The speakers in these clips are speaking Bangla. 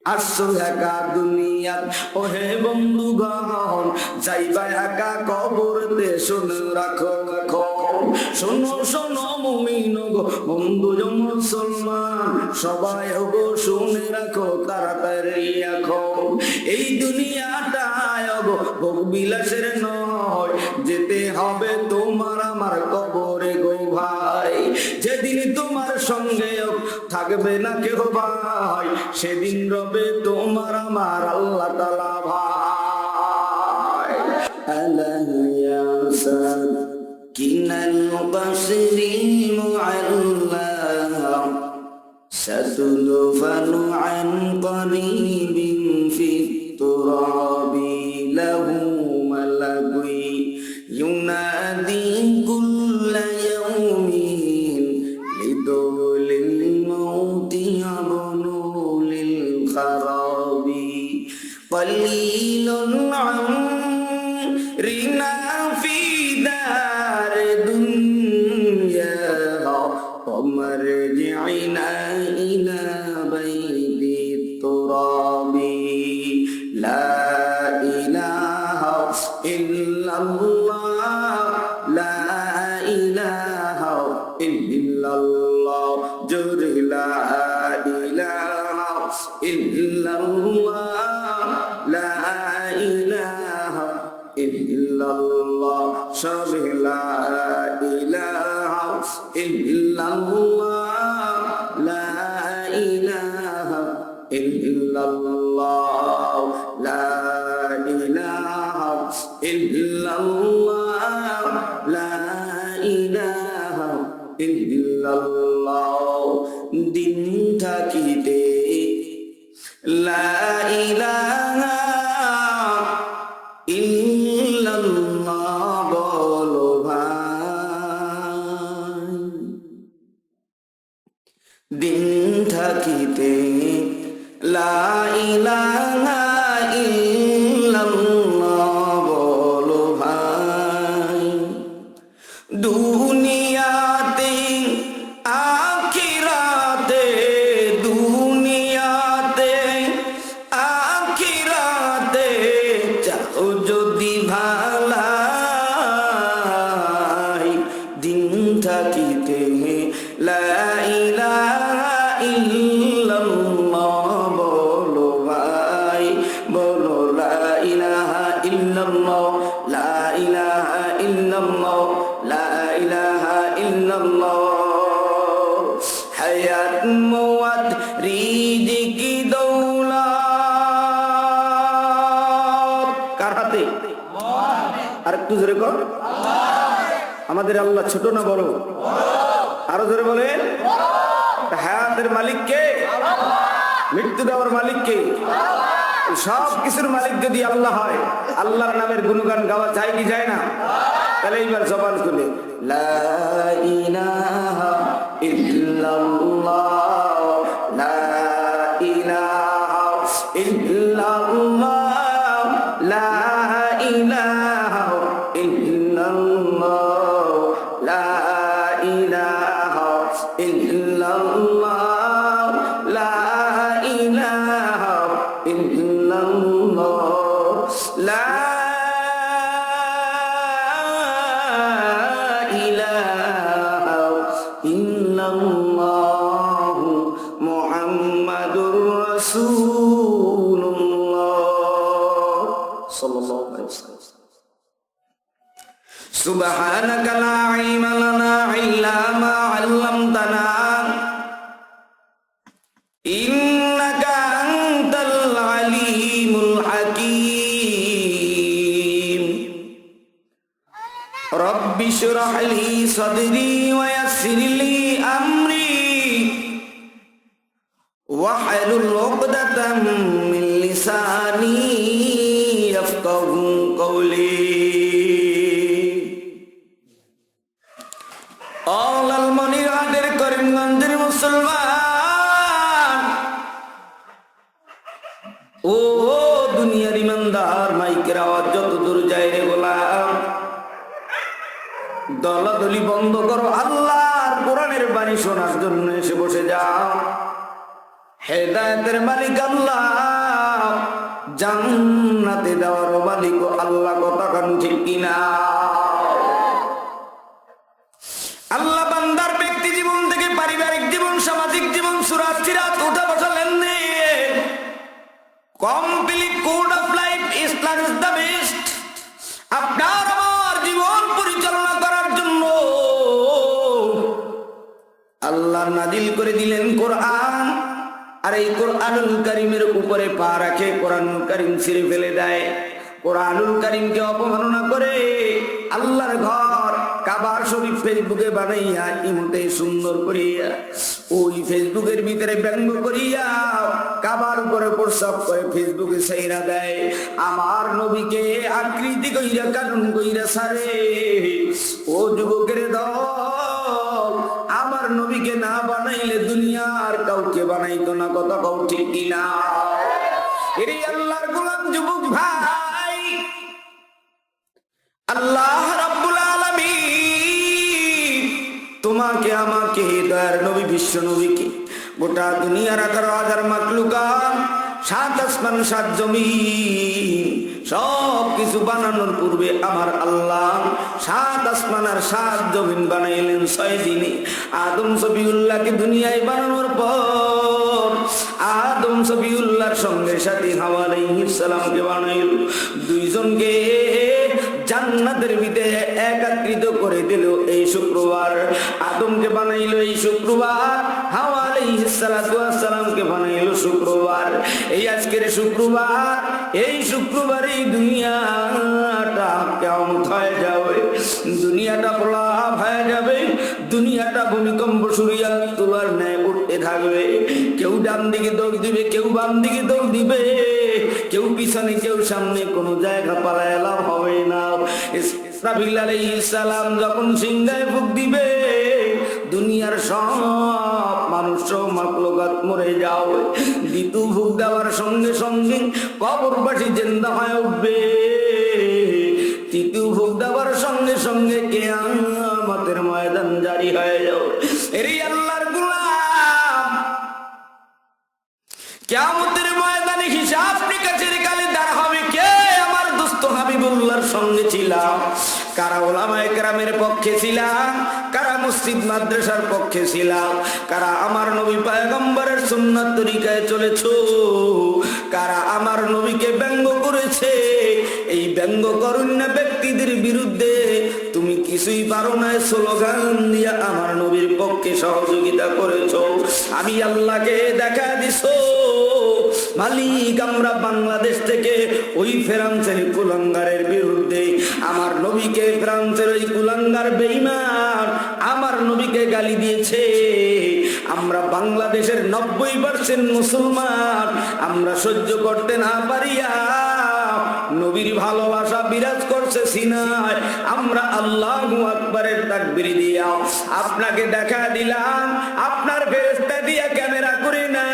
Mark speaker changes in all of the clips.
Speaker 1: আসছো একা দুনিয়াত ওহে বন্ধুগণ, যাইবা একা কবরতে, শুনে রাখো রাখো। শোনো শোনো মুমিন গো, বন্ধু মুসলমান সবাই গো, শুনে রাখো তাড়াতাড়ি রাখো। এই দুনিয়াটা গো ভোগ বিলাসের নয়, যেতে হবে তোমার আমার কবরে গো ভাই। যেদিন তোমার সঙ্গে থাকবে না কেউ ভাই, সেদিন রবে তোমার আমার আল্লাহ তাআলা ভাই। আলাইয়াসার কিনাল বাসরি মুআল্লা সাতুদফানু আন করিবিন ফিত তুরাবি লাহু মালাকুই ইউনাদি কুল্লা ইয়াউমিন লিদুলিল মাউতি আবনুলিল খারাবি কলিলুন আমরিনা ফি দার দুনিয়া ومرجعنا إلى بيت التراب لا إله إلا الله لا إله إلا الله جل لا إله إلا الله لا إله إلا الله شر لا إله إلا الله لا إله إلا الله لا إله إلا الله لا إله إلا الله দিন থাকিতে লা ইলাহা ইল্লাল্লাহ বলো ভাই। দিন থাকিতে লা ইলাহা ইল্লাল্লাহ বলো ভাই। দুনিয়াতে আখিরাতে, দুনিয়াতে আখিরাতে চাও যদি ভালাই, দিন থাকিতে লা ইলাহা ইল্লাল্লাহ বলো ভাই, বলো লা ইলাহা ইল্লাল্লাহ লা ইলাহা ইল্লাল্লাহ লা ইলাহা ইল্লাল্লাহ। হায়াত মওয়াত রিজিকি দৌলত কার হাতে? আর একটু জোরে কর। আমাদের আল্লাহ ছোট না বড়? আরো জোরে বলেন। হায়াতের মালিক কে? মৃত্যু দেওয়ার মালিক কে? সব কিছুর মালিক যদি আল্লাহ হয়, আল্লাহর নামের গুণগান গাওয়া যায় কি যায় না? তাহলে এইবার জবান খুলে লা ইলাহা ইল্লাল্লাহ লা ইলাহা ইল্লাল্লাহ লা ইলাহা ইল্লাল্লাহ লা ইলাহা ইল্লাল্লাহ লা ইলাহা ইল্লাল্লাহ লা ইলাহা ইল্লাল্লাহ মুহাম্মাদুর রাসূলুল্লাহ সাল্লাল্লাহু আলাইহি ওয়াসাল্লাম। সুবহানাকা লা ইলমা লানা ইল্লা মা 'আল্লামতানা ইন্নাকা আনতাল আলিমুল হাকীম। রব্বি শরহ লি সাদরি ওয়া ইয়াসসির লি আমরি ওয়াহলুল উকদাতাম মিন লিসানি ইয়াফকাহু কওলি। অলাল মনিরহাটের করিমগঞ্জের মুসলমান, ও দুনিয়ার ইমানদার, মাইকের আওয়াজ যত দূর যায় রে গোলাম, দলাদলি বন্ধ করো, আল্লাহর কোরআনের বাণী শোনার জন্য এসে বসে যাও। হেদায়েতের মালিক আল্লাহ, জান্নাতে দেওয়ার মালিক আল্লাহ, কথা কান ঠিক কিনা? আল্লাহ বান্দার ব্যক্তি জীবন থেকে পারিবারিক জীবন, সামাজিক জীবন, সুরাত সিরাত, উঠা বসা লেনদেন, complete code of life, Islam is the best. আপনার আমার জীবন পরিচালনা করার জন্য আল্লাহ নাজিল করে দিলেন কোরআন। আর এই কোরআনুল কারীমের উপরে পা রাখে কোরআনুল কারীম ছিঁড়ে ফেলে দেয়, কোরআনুল কারীমকে অপমাননা করে আল্লাহর ঘর কাবা শরীফ ফেসবুকে বানাইয়া ইমতে সুন্দর করিয়া ওই ফেসবুকের ভিতরে ব্যঙ্গ করিয়া কাবার উপরে প্রস্তাব করে ফেসবুকে ছাইরা দেয়। আমার নবীকে আকৃতি কইরা কানুন কইরা সারে। ও যুবকের দল, আমার নবীকে না বানাইলে দুনিয়ার কাউকে বানাইতো না, কথা কও ঠিক কিনা? এরে আল্লাহর গোলাম যুবক ভাই, আল্লাহ রাব্বুল আলামিন তোমাকে আমাকে দয়ার নবী বিশ্ব নবীকে গোটা দুনিয়ার 11,000 মাখলুকাত, 7 আসমান 7 জমিন সব কিছু বানানোর পূর্বে আমার আল্লাহ 7 আসমান আর 7 জমিন বানাইলেন 6 দিনে। আদম সফিউল্লাহকে দুনিয়ায় বানানোর পর আদম সফিউল্লাহর সঙ্গে সাথে হাওয়া আলাইহিস সালামকে বানাইল। দুইজনকে জান্নাতের ভিতরে একত্রিত করে দিল এই শুক্রবার। আদমকে বানাইলো এই শুক্রবার, হাওয়া আলাইহিস সালাতু ওয়াস সালামকে বানাইলো শুক্রবার। এই আজকের শুক্রবার, এই শুক্রবারে দুনিয়াটা কিয়ামত হয়ে যাবে, দুনিয়াটা প্রলাপ হয়ে যাবে, দুনিয়াটা ভূমিকম্প শুরিয়া তোলার ন্যায় উঠতে থাকবে। কেউ ডান দিকে দৌড় দিবে, কেউ বাম দিকে দৌড় দিবে, কেউ পিছনে কেউ সামনে, কোনো জায়গা পালায় লাভ হবে না। ইসরাফিল আলাইহিস সালাম যখন সিংহায় ফুঁক দিবে, দুনিয়ার সব মানুষ মাখলুকাত মরে যাবে। দ্বিতীয় ফুঁক দেওয়ার সঙ্গে সঙ্গে কবরবাসী জিন্দা হয়ে উঠবে। তৃতীয় ফুঁক দেওয়ার সঙ্গে সঙ্গে কিয়ামতের ময়দান জারি হয়ে যাবে। এরই আল্লাহর গোলাম, কিয়ামতের ময়দানে হিসাব নিকাশের কালে দাঁড়া হবে কে? আমার দোস্ত হাবিবুল্লাহর সঙ্গে ছিলাম, কারা ওলামায়ে কেরামের পক্ষে ছিলাম, কারা মসজিদ মাদ্রাসার পক্ষে ছিলাম, কারা আমার নবী পয়গম্বরের সুন্নাত তরিকায় চলেছো, কারা আমার নবীকে ব্যঙ্গ করেছে। এই ব্যঙ্গ করুণ্য ব্যক্তিদের বিরুদ্ধে তুমি কিছুই পারো না স্লোগান দিয়া আমার নবীর পক্ষে সহযোগিতা করেছো। আমি আল্লাহকে দেখা দিছো মালিক, আমরা বাংলাদেশ থেকে ওই ফ্রান্সের কুলাঙ্গারের বিরুদ্ধে আমার নবীকে, ফ্রান্সের ওই কুলাঙ্গার বেঈমান আমার নবীকে গালি দিয়েছে। আমরা বাংলাদেশের 90% মুসলমান আমরা সহ্য করতে না পারিয়া নবীর ভালোবাসা বিরাজ করছে সিনায়, আমরা আল্লাহু আকবারের তাকবীর দিয়া আপনাকে দেখা দিলাম, আপনার ফেরেশতা দিয়া ক্যামেরা করে না।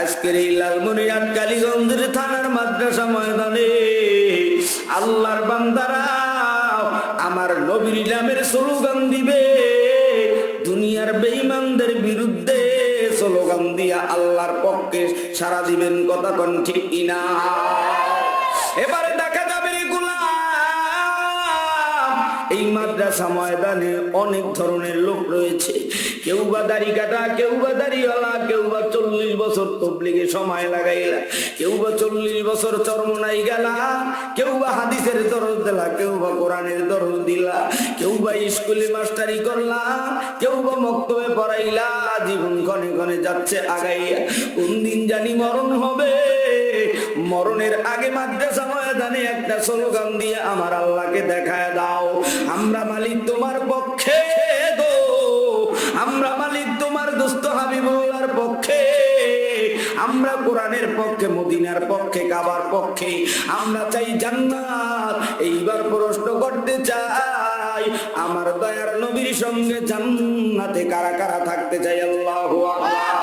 Speaker 1: আজকের এই লালমনিরহাট কালীগঞ্জের থানার মাদ্রাসা ময়দানে আল্লাহর বান্দারা আমার নবীর নামের স্লোগান দিবে, দুনিয়ার বেঈমানদের বিরুদ্ধে স্লোগান দিয়া আল্লাহর পক্ষে সারা দিবেন, কথা কোন ঠিক কিনা? এবারে দেখা যাবে এই মাদ্রাসা ময়দানে অনেক ধরনের লোক রয়েছে, কেউ বা দাড়ি কাটা, কেউ বা দাড়িওয়ালা, কেউ বা 40 বছর তবলিগে সময় লাগাইলা, কেউ বা 40 বছর চরমনাই গেলা, কেউ বা হাদিসের দরজ দিলা, কেউ বা কোরআনের দরজ দিলা, কেউ বা স্কুলে মাস্টারি করলা, কেউ বা মক্তবে পড়াইলা, জীবন ক্ষণে ক্ষণে যাচ্ছে আগাইয়া। কোন দিন জানি মরণ হবে, মরণের আগে মাদ্রাসা ময়দানে একটা স্লোগান দিয়ে আমার আল্লাহকে দেখায় দাও, আমরা মালিক তোমার পক্ষে গো, আমরা মালিক তোমার দোস্ত হাবিবুল্লাহর পক্ষে, আমরা কোরআনের পক্ষে, মদিনার পক্ষে, কাবার পক্ষে, আমরা চাই জান্নাত। এইবার প্রশ্ন করতে চাই, আমার দয়ার নবীর সঙ্গে জান্নাতে কারা কারা থাকতে চাই? আল্লাহু আকবার।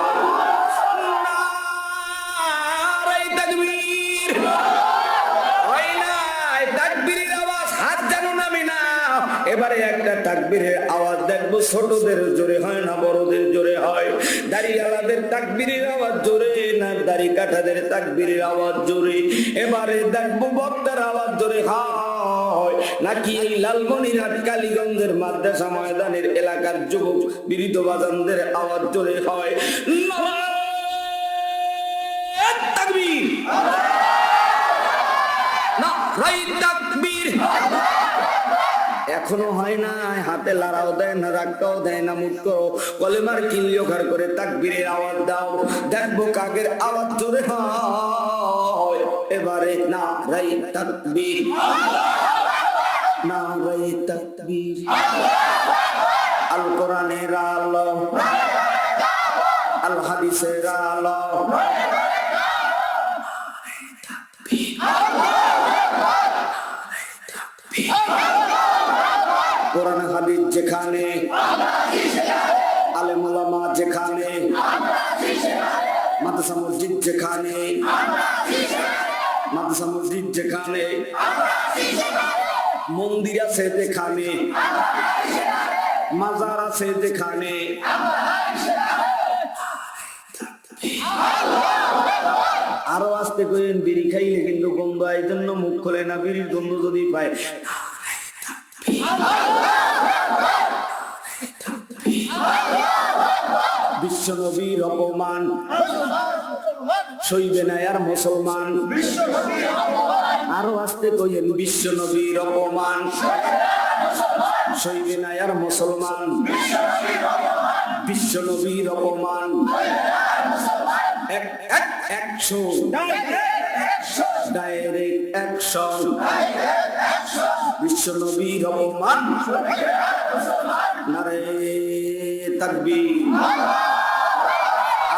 Speaker 1: এবারে একটা তাকবীরের আওয়াজ দেখবো, ছোটদের জোরে হয় না বড়দের জোরে হয়? দাড়িওয়ালাদের তাকবীরের আওয়াজ জোরে না দাড়ি কাটাদের তাকবীরের আওয়াজ জোরে। এবারে দেখবো বক্তার আওয়াজ জোরে হয় নাকি এই লালমনিরহাট কালীগঞ্জের মাদ্রাসা ময়দানের এলাকার যুবক বিরিত বাজানদের আওয়াজ জোরে হয়। তাকবীর, নারায়ে তাকবীর। এখনো হয় না, হাতে লাড়াও দেয় না, রাগটাও দেয় না, মুখ করো কলেমার কিলিওখার করে তাকবীরের আওয়াজ দাও, দেখবো কাকের আওয়াজ জোরে হয়। এবারে নারায়ে তাকবীর, নারায়ে তাকবীর। আল কোরআনের আলো, আল হাদিসের আলো, কোরআন হাদিস যেখানে, আলেম ওলামা যেখানে, মাদ্রাসা মসজিদ যেখানে, মাদ্রাসা মসজিদ যেখানে, মন্দির আছে যেখানে, মাজার আছে যেখানে, আরো আসতে করেন। বিড়ি খাইলে কিন্তু গন্ধ, এই জন্য মুখ খোলে না, বিড়ির গন্ধ যদি পায়। বিশ্ব নবীর অপমান সইবে না আর মুসলমান। আরো আসতে কইেন, বিশ্ব নবীর অপমান সইবে না আর মুসলমান। বিশ্ব নবীর অপমান অ্যাকশন, ডাইরেক্ট অ্যাকশন। বিশ্ব নবীর অপমান, নারায়ে তাকবীর।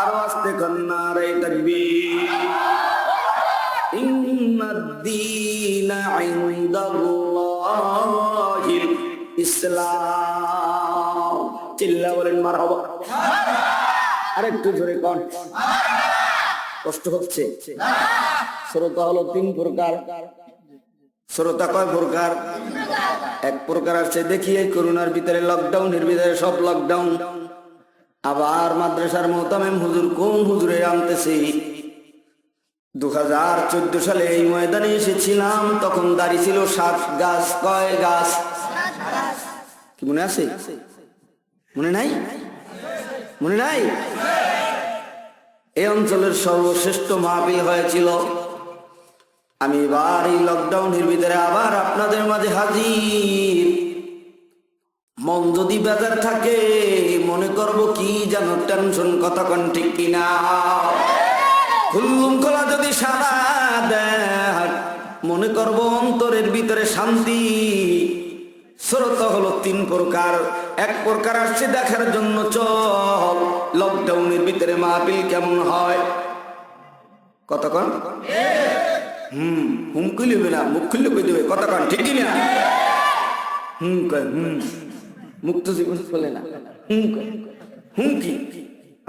Speaker 1: আরো আসতে কন, নারায়ে তাকবীর। ইন্নাদ-দীনা ইনদাল্লাহিল ইসলাম। চিল্লা বলেন মারহাবা। আরেকটু জোরে কন, কষ্ট হচ্ছে। শ্রোতা হলো 3 প্রকার। শ্রোতা কয় প্রকার? 1 প্রকার আছে, দেখি এই করোনার ভিতরে, লকডাউনের ভিতরে সব লকডাউন। আবার মাদ্রাসার মোহতামিম হুজুর কোন হুজুরে আনতেছে। 2014 সালে এই ময়দানে এসেছিলাম, তখন দাড়ি ছিল 7 গাছ। কয় গাছ? কি মনে আছে? মনে নাই? মনে নাই? এই অঞ্চলের সর্বশ্রেষ্ঠ মাহফিল হয়েছিল। আমি এবার এই লকডাউনের ভিতরে আবার আপনাদের মাঝে হাজির। মন যদি বেজার থাকে, মনে করব কি যেন টেনশন, কথা কোন ঠিক কিনা? হুল্লুম খোলা যদি সারা দেয়, মনে করব অন্তরের ভিতরে শান্তি। শ্রোতা হলো 3 প্রকার। 1 প্রকার আসছে দেখার জন্য, চল লকডাউনের ভিতরে মাহফিল কেমন হয়। কতক্ষণ? হুম খুলে না, মুখ খুললে কই দেবে, কতক্ষণ ঠিক না? কয় মুক্ত জীবন বলে না, কি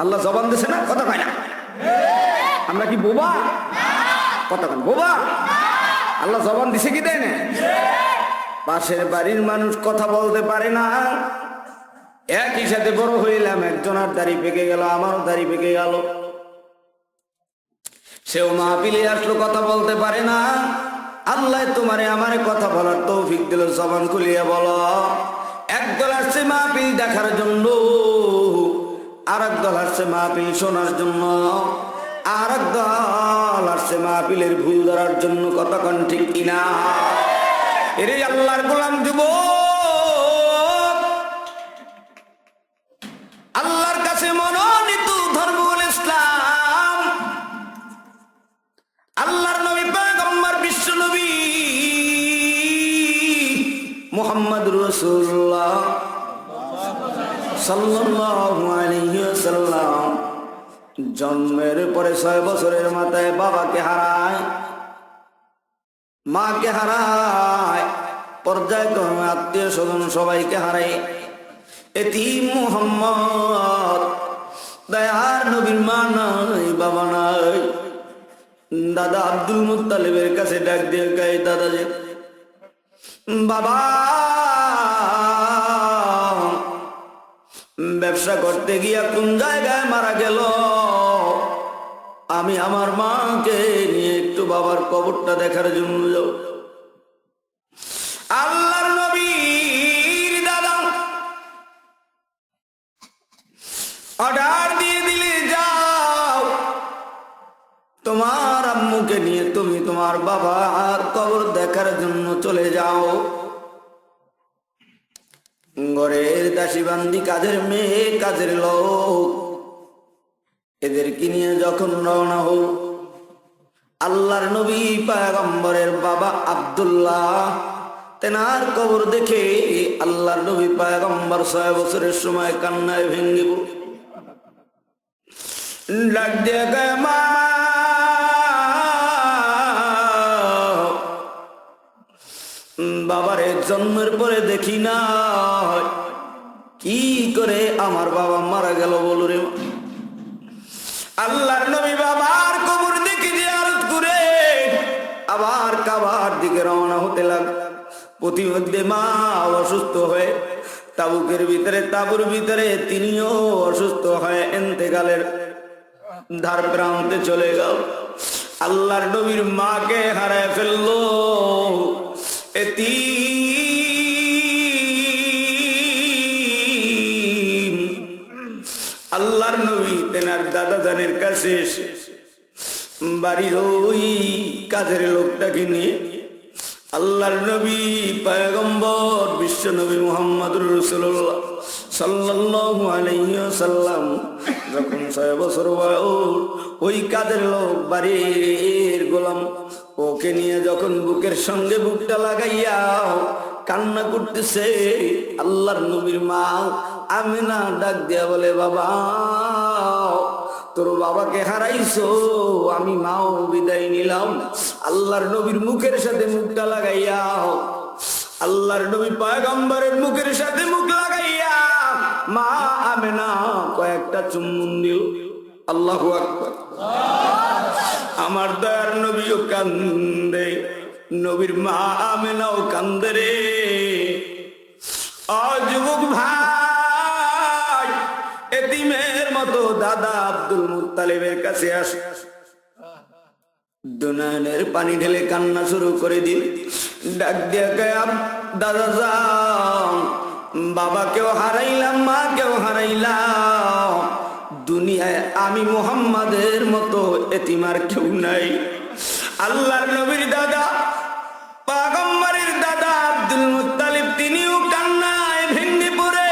Speaker 1: আল্লাহ জবান দিছে না, কথা কয় না। আমরা কি বোবা? কতক্ষণ বোবা? আল্লাহ জবান দিছে কি দেয় না? পাশের বাড়ির মানুষ কথা বলতে পারে না, একই সাথে বড় হইলাম, একজনের দাড়ি পেকে গেল, আমারও দাড়ি পেকে গেল। সেও মাহফিলে আসলো, কথা বলতে পারে না। আল্লাহ তোমারে আমারে কথা বলার তৌফিক দিল, জবান খুলিয়ে বলো। একদল আসছে মাহফিল দেখার জন্য, আর একদল আসছে মাহফিল শোনার জন্য, আর একদল আসছে মাহফিলের ভুল ধরার জন্য। কতক্ষণ ঠিক কিনা? এরে আল্লাহর গোলাম যুবক, আল্লাহর কাছে মনোনীত ধর্ম ইসলাম। আল্লাহর নবী পয়গম্বর বিশ্ব নবী মুহাম্মদ রাসূলুল্লাহ সাল্লাল্লাহু আলাইহি ওয়াসাল্লাম জন্মের পরে 6 বছরের মাথায় বাবাকে হারায়, মাকে হারায়, পর্যায়ক্রমে আত্মীয় স্বজন সবাইকে হারায়। এতিম মুহাম্মদ, দয়ার নবীর মা নাই, বাবা নাই। দাদা আব্দুল মুত্তালিবের কাছে ডাক দিয়ে কয়, দাদা যে বাবা ব্যবসা করতে গিয়া কোন জায়গায় মারা গেল, আমি আমার মাকে নিয়ে একটু বাবার কবরটা দেখার জন্য যাব। আল্লাহর নবীর দাদা অর্ডার দিয়ে দিলে, যাও তোমার আম্মুকে নিয়ে তুমি তোমার বাবার কবর দেখার জন্য চলে যাও। ঘরের দাসী বান্দি, কাজের মেয়ে, কাজের লোক, এদেরকে নিয়ে যখন রওনা হল, আল্লাহর নবী পয়গম্বরের বাবা আব্দুল্লাহ তেনার কবর দেখে আল্লাহর নবী পয়গম্বর 6 বছরের সময় কান্নায় ভেঙে পড়ল। ডাক দিয়ে কয়, মা বাবারে জন্মের পরে দেখি না, কি করে আমার বাবা মারা গেল বলো রে। আল্লাহর নবী বাবার কবর দেখে জিয়ারত করে আবার কাবার দিকে রওনা হতে লাগল। প্রতিমধ্যে মা অসুস্থ হয়ে তাবুর ভিতরে তিনিও অসুস্থ হয়ে ইন্তেকালের ধার প্রান্তে চলে গেল। আল্লাহর নবীর মাকে হারায় ফেললো এতিম। আল্লাহর নবী তেনার দাদা জানের কাছে এসে বাড়ির ওই কাজের লোকটাকে নিয়ে আল্লাহর নবী পয়গম্বর বিশ্ব নবী মুহাম্মদুর রাসূলুল্লাহ সাল্লাল্লাহু আলাইহি ওয়াসাল্লাম যখন 6 বছর বয়স, ওই কাজের লোক বাড়ির গোলাম ওকে নিয়ে যখন বুকের সঙ্গে বুকটা লাগাইয়া কান্না করতেছে, আল্লাহর নবীর মা আমিনা ডাক দিয়া বলে, বাবা তোর বাবাকে হারাইছো, আমি মাও বিদায় নিলাম। আল্লাহর নবীর মুখের সাথে মুখটা লাগাইয়া, আল্লাহর নবী পয়গম্বরের মুখের সাথে মুখ লাগাইয়া মা আমিনা কয়েকটা চুম্বন দিল। আল্লাহু আকবার। আমার দয়ার নবীও কান্দে, নবীর মা আমিনাও কান্দে রে। যুবক ভাই, এতিমের মতো দাদা আব্দুল মুত্তালিবের কাছে আসে, দুনয়নের পানি ঢেলে কান্না শুরু করে দিল। ডাক দিয়া গায়া, দাদা যান, বাবাকেও হারাইলাম, মাকেও হারাইলাম, দুনিয়ায় আমি মুহাম্মাদের মতো এতিম আর কেউ নাই। আল্লাহর নবীর দাদা পয়গম্বরের দাদা আব্দুল মুত্তালিব তিনিও কান্নায় ভেঙে পড়ে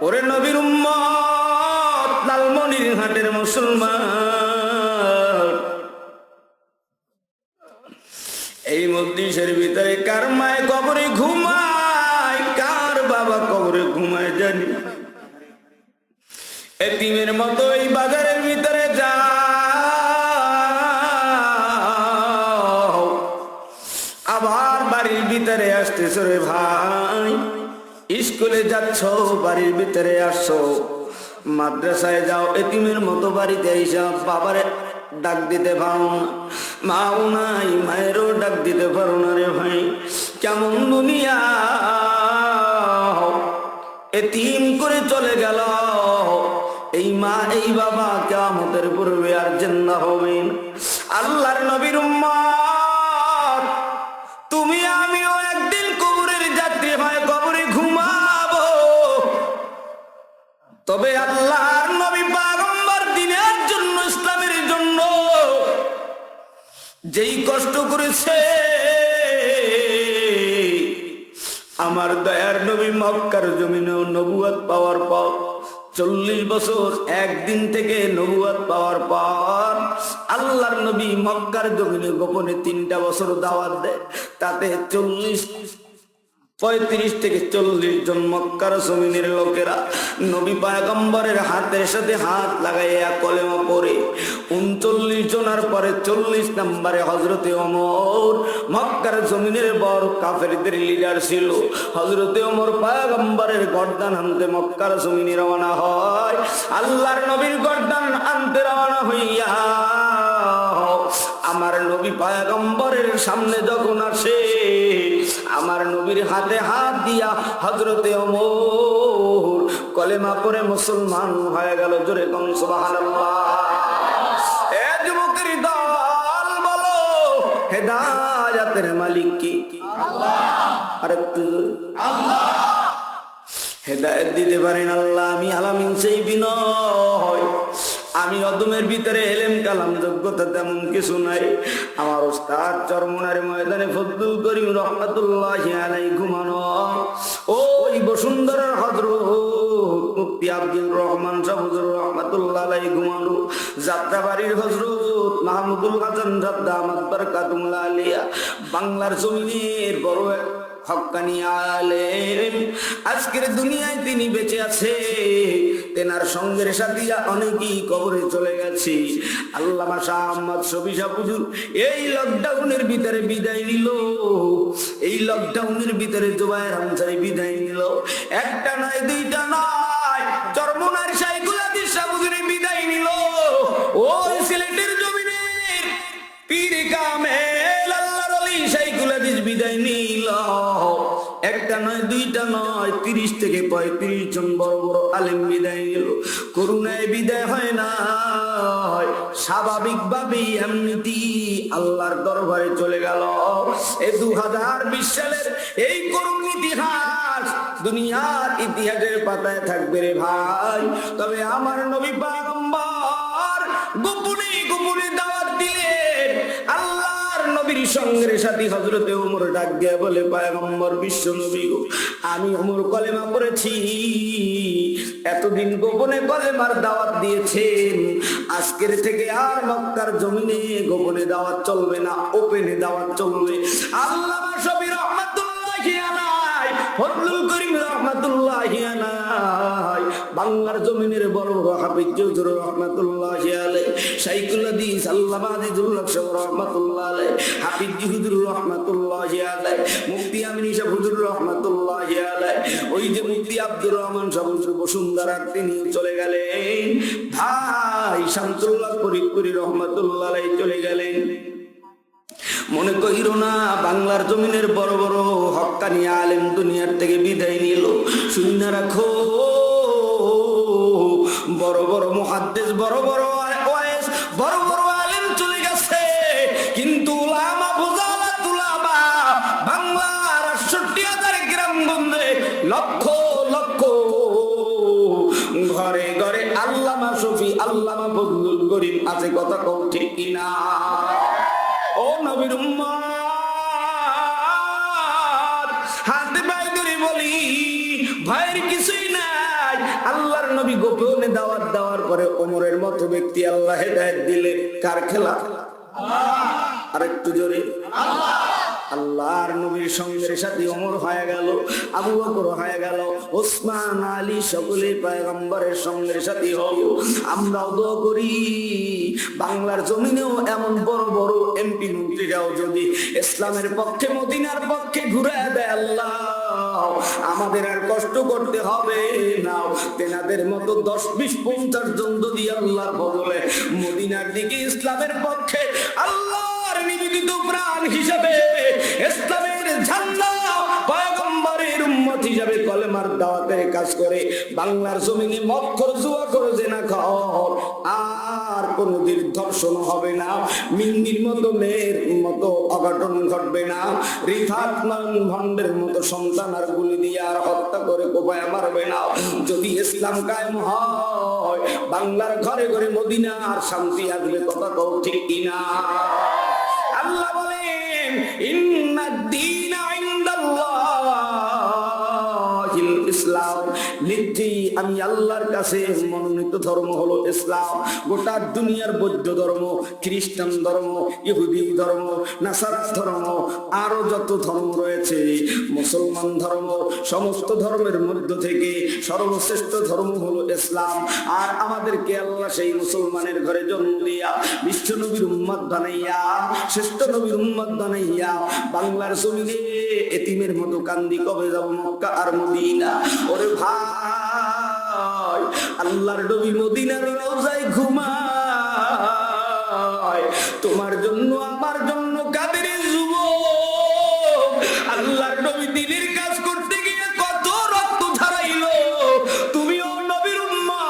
Speaker 1: ওরে নবীর উম্মত, লালমনির হাটের মুসলমান, এই মজলিসের ভিতরে কার মায় কবরে ঘুমায়, কার বাবা কবরে ঘুমায় জানি। এতিমের মতো এই বাজারের ভিতরে যাও, আবার বাড়ির ভিতরে আসতেছ রে ভাই, স্কুলে যাচ্ছ বাড়ির ভিতরে আসছো, মাদ্রাসায় যাও, এতিমের মতো বাড়িতে এসে বাবারে ডাক দিতে পারো না, মাও নাই মায়েরও ডাক দিতে পারো না রে ভাই। কেমন দুনিয়া, এতিম করে চলে গেল এই মা এই বাবা, কিয়ামতের পূর্বে আর জিন্দা হবেন। আল্লাহর নবীর উম্মত, তুমি আমিও একদিন কবরের যাত্রী হয় কবরে ঘুমাবো। তবে আল্লাহর নবী পয়গম্বর দিনের জন্য, ইসলামের জন্য যেই কষ্ট করেছে, আমার দয়ার নবী মক্কার জমিনেও নবুয়ত পাওয়ার পর 40 বছর একদিন থেকে নবুয়ত পাওয়ার পর আল্লাহর নবী মক্কার জমিনে গোপনে 3টা বছর দাওয়াত দেয়। তাতে 35 থেকে 40 জন মক্কার জমিনের লোকেরা নবী পয়গম্বরের হাতের সাথে হাত লাগাইয়া কলেমা পড়ে। 39 জনের পরে 40 নম্বরে হযরতে ওমর, মক্কার জমিনের বড় কাফেরদের লিডার ছিল। হযরতে ওমর পয়গম্বরের গর্দান আনতে মক্কার জমিনে রওনা হয়। আল্লাহর নবীর গর্দান আনতে রওনা হইয়া আমার নবী পয়গম্বরের সামনে যখন আসে, আমার নবীর হাতে হাত দিয়া হযরতে ওমর কলেমা পড়ে মুসলমান হয়ে গেল। জোরে কোন সুবহানাল্লাহ। হেদায়েতের মালিক কি? আর একটু হেদায়েত দিতে পারেন আল্লাহ। আমি আলামিন সেই বিনয়, আমি অদমের ভিতরে এলেম কালাম যোগ্যতা তেমন কিছু নাই। আমার ওস্তাদ চরমনার ময়দানে ফজলুল করিম রহমাতুল্লাহি আলাইহি ঘুমানো ওই বসুন্ধরার হযরত মুফতি আব্দুর রহমান সাহেব হুজুর রহমাতুল্লাহি আলাইহি ঘুমানো, যাত্রাবাড়ির হযরত মাহমুদুল হাসান জাদ্দা দামাত বারাকাতুল্লাহ আলিয়া, বাংলার জমিনের বড় এক হক্কানি আলেম, আজকের দুনিয়ায় তিনি বেঁচে আছে। তেনার সঙ্গের সাথীরা অনেকেই কবরে চলে গেছে। আল্লামা শাহ আহমদ শফি সাহেব হুজুর এই লকডাউনের ভিতরে বিদায় নিল। এই লকডাউনের ভিতরে জুবায়ের আনসারী বিদায় নিল। একটা নয়, দুইটা নয়, চরমনার শাইখুল হাদিস সাহেব হুজুরে বিদায় নিল। ওই সিলেটের জমিনের পীর কামেল আল্লাহর ওলি শাইখুল হাদিস বিদায় নিল। একটা নয়, দুইটা নয়, 30 থেকে 35 জন বড় বড় আলেম বিদায় নিল। করুণায় বিদায় হয় না, স্বাভাবিক ভাবেই এমনিতেই আল্লাহর দরবারে চলে গেল। এই 2020 সালের এই করুণ ইতিহাস দুনিয়ার ইতিহাসের পাতায় থাকবে রে ভাই। তবে আমার নবী পয়গম্বর গোপনে গোপনে দাওয়াত দিলেন। আল্লাহর নবীর সঙ্গের সাথী হযরতে ওমর ডাক দিয়ে বলে, পয়গম্বর বিশ্ব নবী গো, আমি ওমর কলেমা পড়েছি। এতদিন গোপনে কলেমার দাওয়াত দিয়েছেন, আজকের থেকে আর মক্কার জমিনে গোপনে দাওয়াত চলবে না, ওপেনে দাওয়াত চলবে। আল্লামা শফি রহমাতুল্লাহি আলাইহি, ফজলুল করিম রহমাতুল্লাহি আলাইহি, বাংলার জমিনের বড় বড় হাফেজ হুজুর রহমাতুল্লাহি আলাইহি, শাইখুল হাদিস আল্লামা আজিজুল হক রহমাতুল্লাহি আলাইহি, হাফেজ হুজুর রহমাতুল্লাহি আলাইহি, মুফতি আমিন সাহেব হুজুর রহমাতুল্লাহি আলাইহি, ওই যে মুফতি আব্দুর রহমান সাহেব হুজুর বসুন্ধরার তিনিও চলে গেলেন। ভাই শামসুল্লাহ ফরিদপুরি রহমাতুল্লাহি আলাইহি চলে গেলেন। মনে কইরো না বাংলার জমিনের বড় বড় হক্কানি আলেম দুনিয়ার থেকে বিদায় নিল। শূন্য রাখো, বড় বড় মুহাদ্দিস, বড় বড় ওয়াইজ, বড় বড় আলেম চলে গেছে, কিন্তু উলামা ফুজালাত উলামা বাংলার ৬৮,০০০ গ্রামগঞ্জে লক্ষ লক্ষ ঘরে ঘরে আল্লামা শফি, আল্লামা ফজলুল করিম আছে। কথা কও ঠিক কিনা? ও নবীর উম্মত, হাতে পায়ে ধরে বলি, ভয়ের কিছুই নাই। আল্লাহর নবী গোপনে দাওয়াত দেওয়ার পরে ওমরের মতো ব্যক্তি আল্লাহ হেদায়েত দিলে। কার খেলা? আর একটু জোরে। আল্লাহর নবীর সঙ্গের সাথে ওমর হয়ে গেল, আবু বকর হয়ে গেল, ওসমান আলী, সকলে পয়গম্বরের সঙ্গের সাথে হলো। আমরাও দোয়া করি বাংলার জমিনেও এমন বড় বড় এমপি মন্ত্রীরাও যদি ইসলামের পক্ষে, মদিনার পক্ষে ঘুরে দেয়, আল্লাহ আমাদের আর কষ্ট করতে হবে না। তেনাদের মতো 10, 20, 50 জন যদি আল্লাহর বদলে মদিনার দিকে ইসলামের পক্ষে আল্লাহর নিবেদিত প্রাণ হিসাবে ইসলামের ঝান্ডা, পয়গম্বরের উম্মত হিসাবে কলেমার দাওয়াতের কাজ করে বাংলার জমিনে মক্কর, জুয়া করে, জেনা খাওয়ার আর কোনদিন ধর্ষণ হবে না, মিন্নির মতো মেয়ের মতো অঘটন ঘটবে না, রিফাত ভণ্ডের মতো সন্তান আর গুলি দিয়ে আর হত্যা করে কোপায় মারবে না। যদি ইসলাম কায়েম হয়, বাংলার ঘরে ঘরে মদিনা আর শান্তি আসবে। কথা কও ঠিক কিনা? আল্লাহ বলেন, ইন্নাদ-দীনা ইনদাল্লাহিল ইসলাম, নিশ্চয়ই আমি আল্লাহর কাছে মনোনীত ধর্ম হলো ইসলাম। গোটা দুনিয়ার বৌদ্ধ ধর্ম, খ্রিস্টান ধর্ম, ইহুদি ধর্ম, নাসারা ধর্ম, আরো যত ধর্ম রয়েছে, মুসলমান ধর্ম, সমস্ত ধর্মের মধ্য থেকে সর্বশ্রেষ্ঠ ধর্ম হলো ইসলাম। আর আমাদেরকে আল্লাহ সেই মুসলমানের ঘরে জন্ম দিয়া, বিশ্ব নবীর উম্মত বানাইয়া, শ্রেষ্ঠ নবীর উম্মত বানাইয়া বাংলার জমিনে এতিমের মতো কান্দি কবে যাব মক্কা আর মদিনা। ওরে ভাই, আল্লাহর নবী মদিনার রওজায় ঘুমায়, তোমার জন্য আমার জন্য কাদের যুবক। আল্লাহর নবী দিনের কাজ করতে গিয়ে কত রক্ত ঝরাইলো। তুমিও নবীর উম্মত,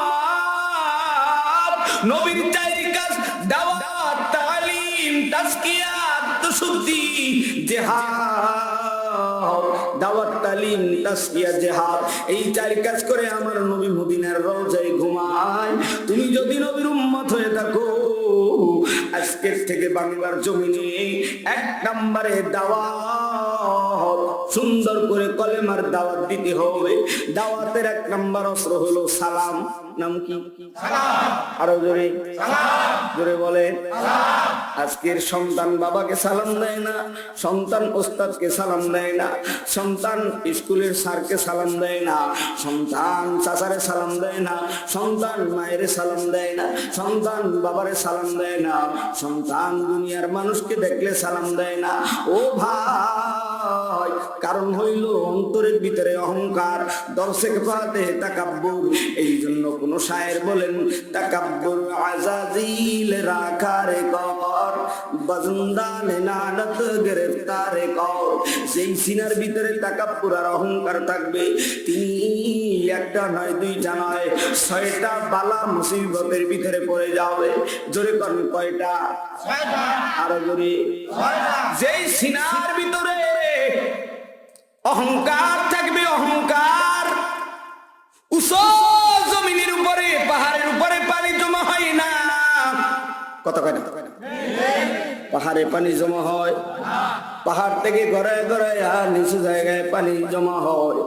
Speaker 1: নবীর চাই কাজ দাওয়াত, তালিম, তাজকিয়া, শুদ্ধি, জিহাদ, দাওয়াত, তালিম, তাসকিয়া, জিহাদ, এই 4 কাজ করে আমার নবী মদিনার রওজায় ঘুমায়। তুমি যদি নবীর উম্মত হয়ে থাকো, আজকের থেকে বাংলার জমিনে 1 নম্বরে দাওয়াত, সুন্দর করে কলেমার দাওয়াত দিতে হবে। দাওয়াতের 1 নম্বর অস্ত্র হলো সালাম। নাম কি? সালাম। আরো জোরে সালাম, জোরে বলে সালাম। আজকের সন্তান বাবাকে সালাম দেয় না, সন্তান ওস্তাদকে সালাম দেয় না, সন্তান স্কুলের স্যারকে সালাম দেয় না, সন্তান চাচারে সালাম দেয় না, সন্তান মায়ের সালাম দেয় না, সন্তান বাবারে সালাম দেয় না, সন্তান দুনিয়ার মানুষকে দেখলে সালাম দেয় না। ও ভাই, কারণ হইল অন্তরের ভিতরে অহংকার, দর্শক পাতে তাকাব্বুর। এই জন্য কোন শায়ের বলেন, তাকাব্বুর আজাজিল রাখার কর, বাজুন্দানে নানত গ্রেফতার কর। সেই সিনার ভিতরে তাকাব্বুর আর অহংকার থাকবে, তিনি 1টা নয় 2টা নয় 6টা বালা মুসিবতের ভিতরে পড়ে যাবে। জোরে করেন কয়টা? 6টা। আরো জোরে 6টা। যেই সিনার ভিতরে অহংকার থাকবে, অহংকার, উঁচু জমিনের উপরে, পাহাড়ের উপরে পানি জমা হয় না। কথা কয় না? পাহাড়ে পানি জমা হয়, পাহাড় থেকে গড়ায় গড়ায় আর নিচু জায়গায় পানি জমা হয়।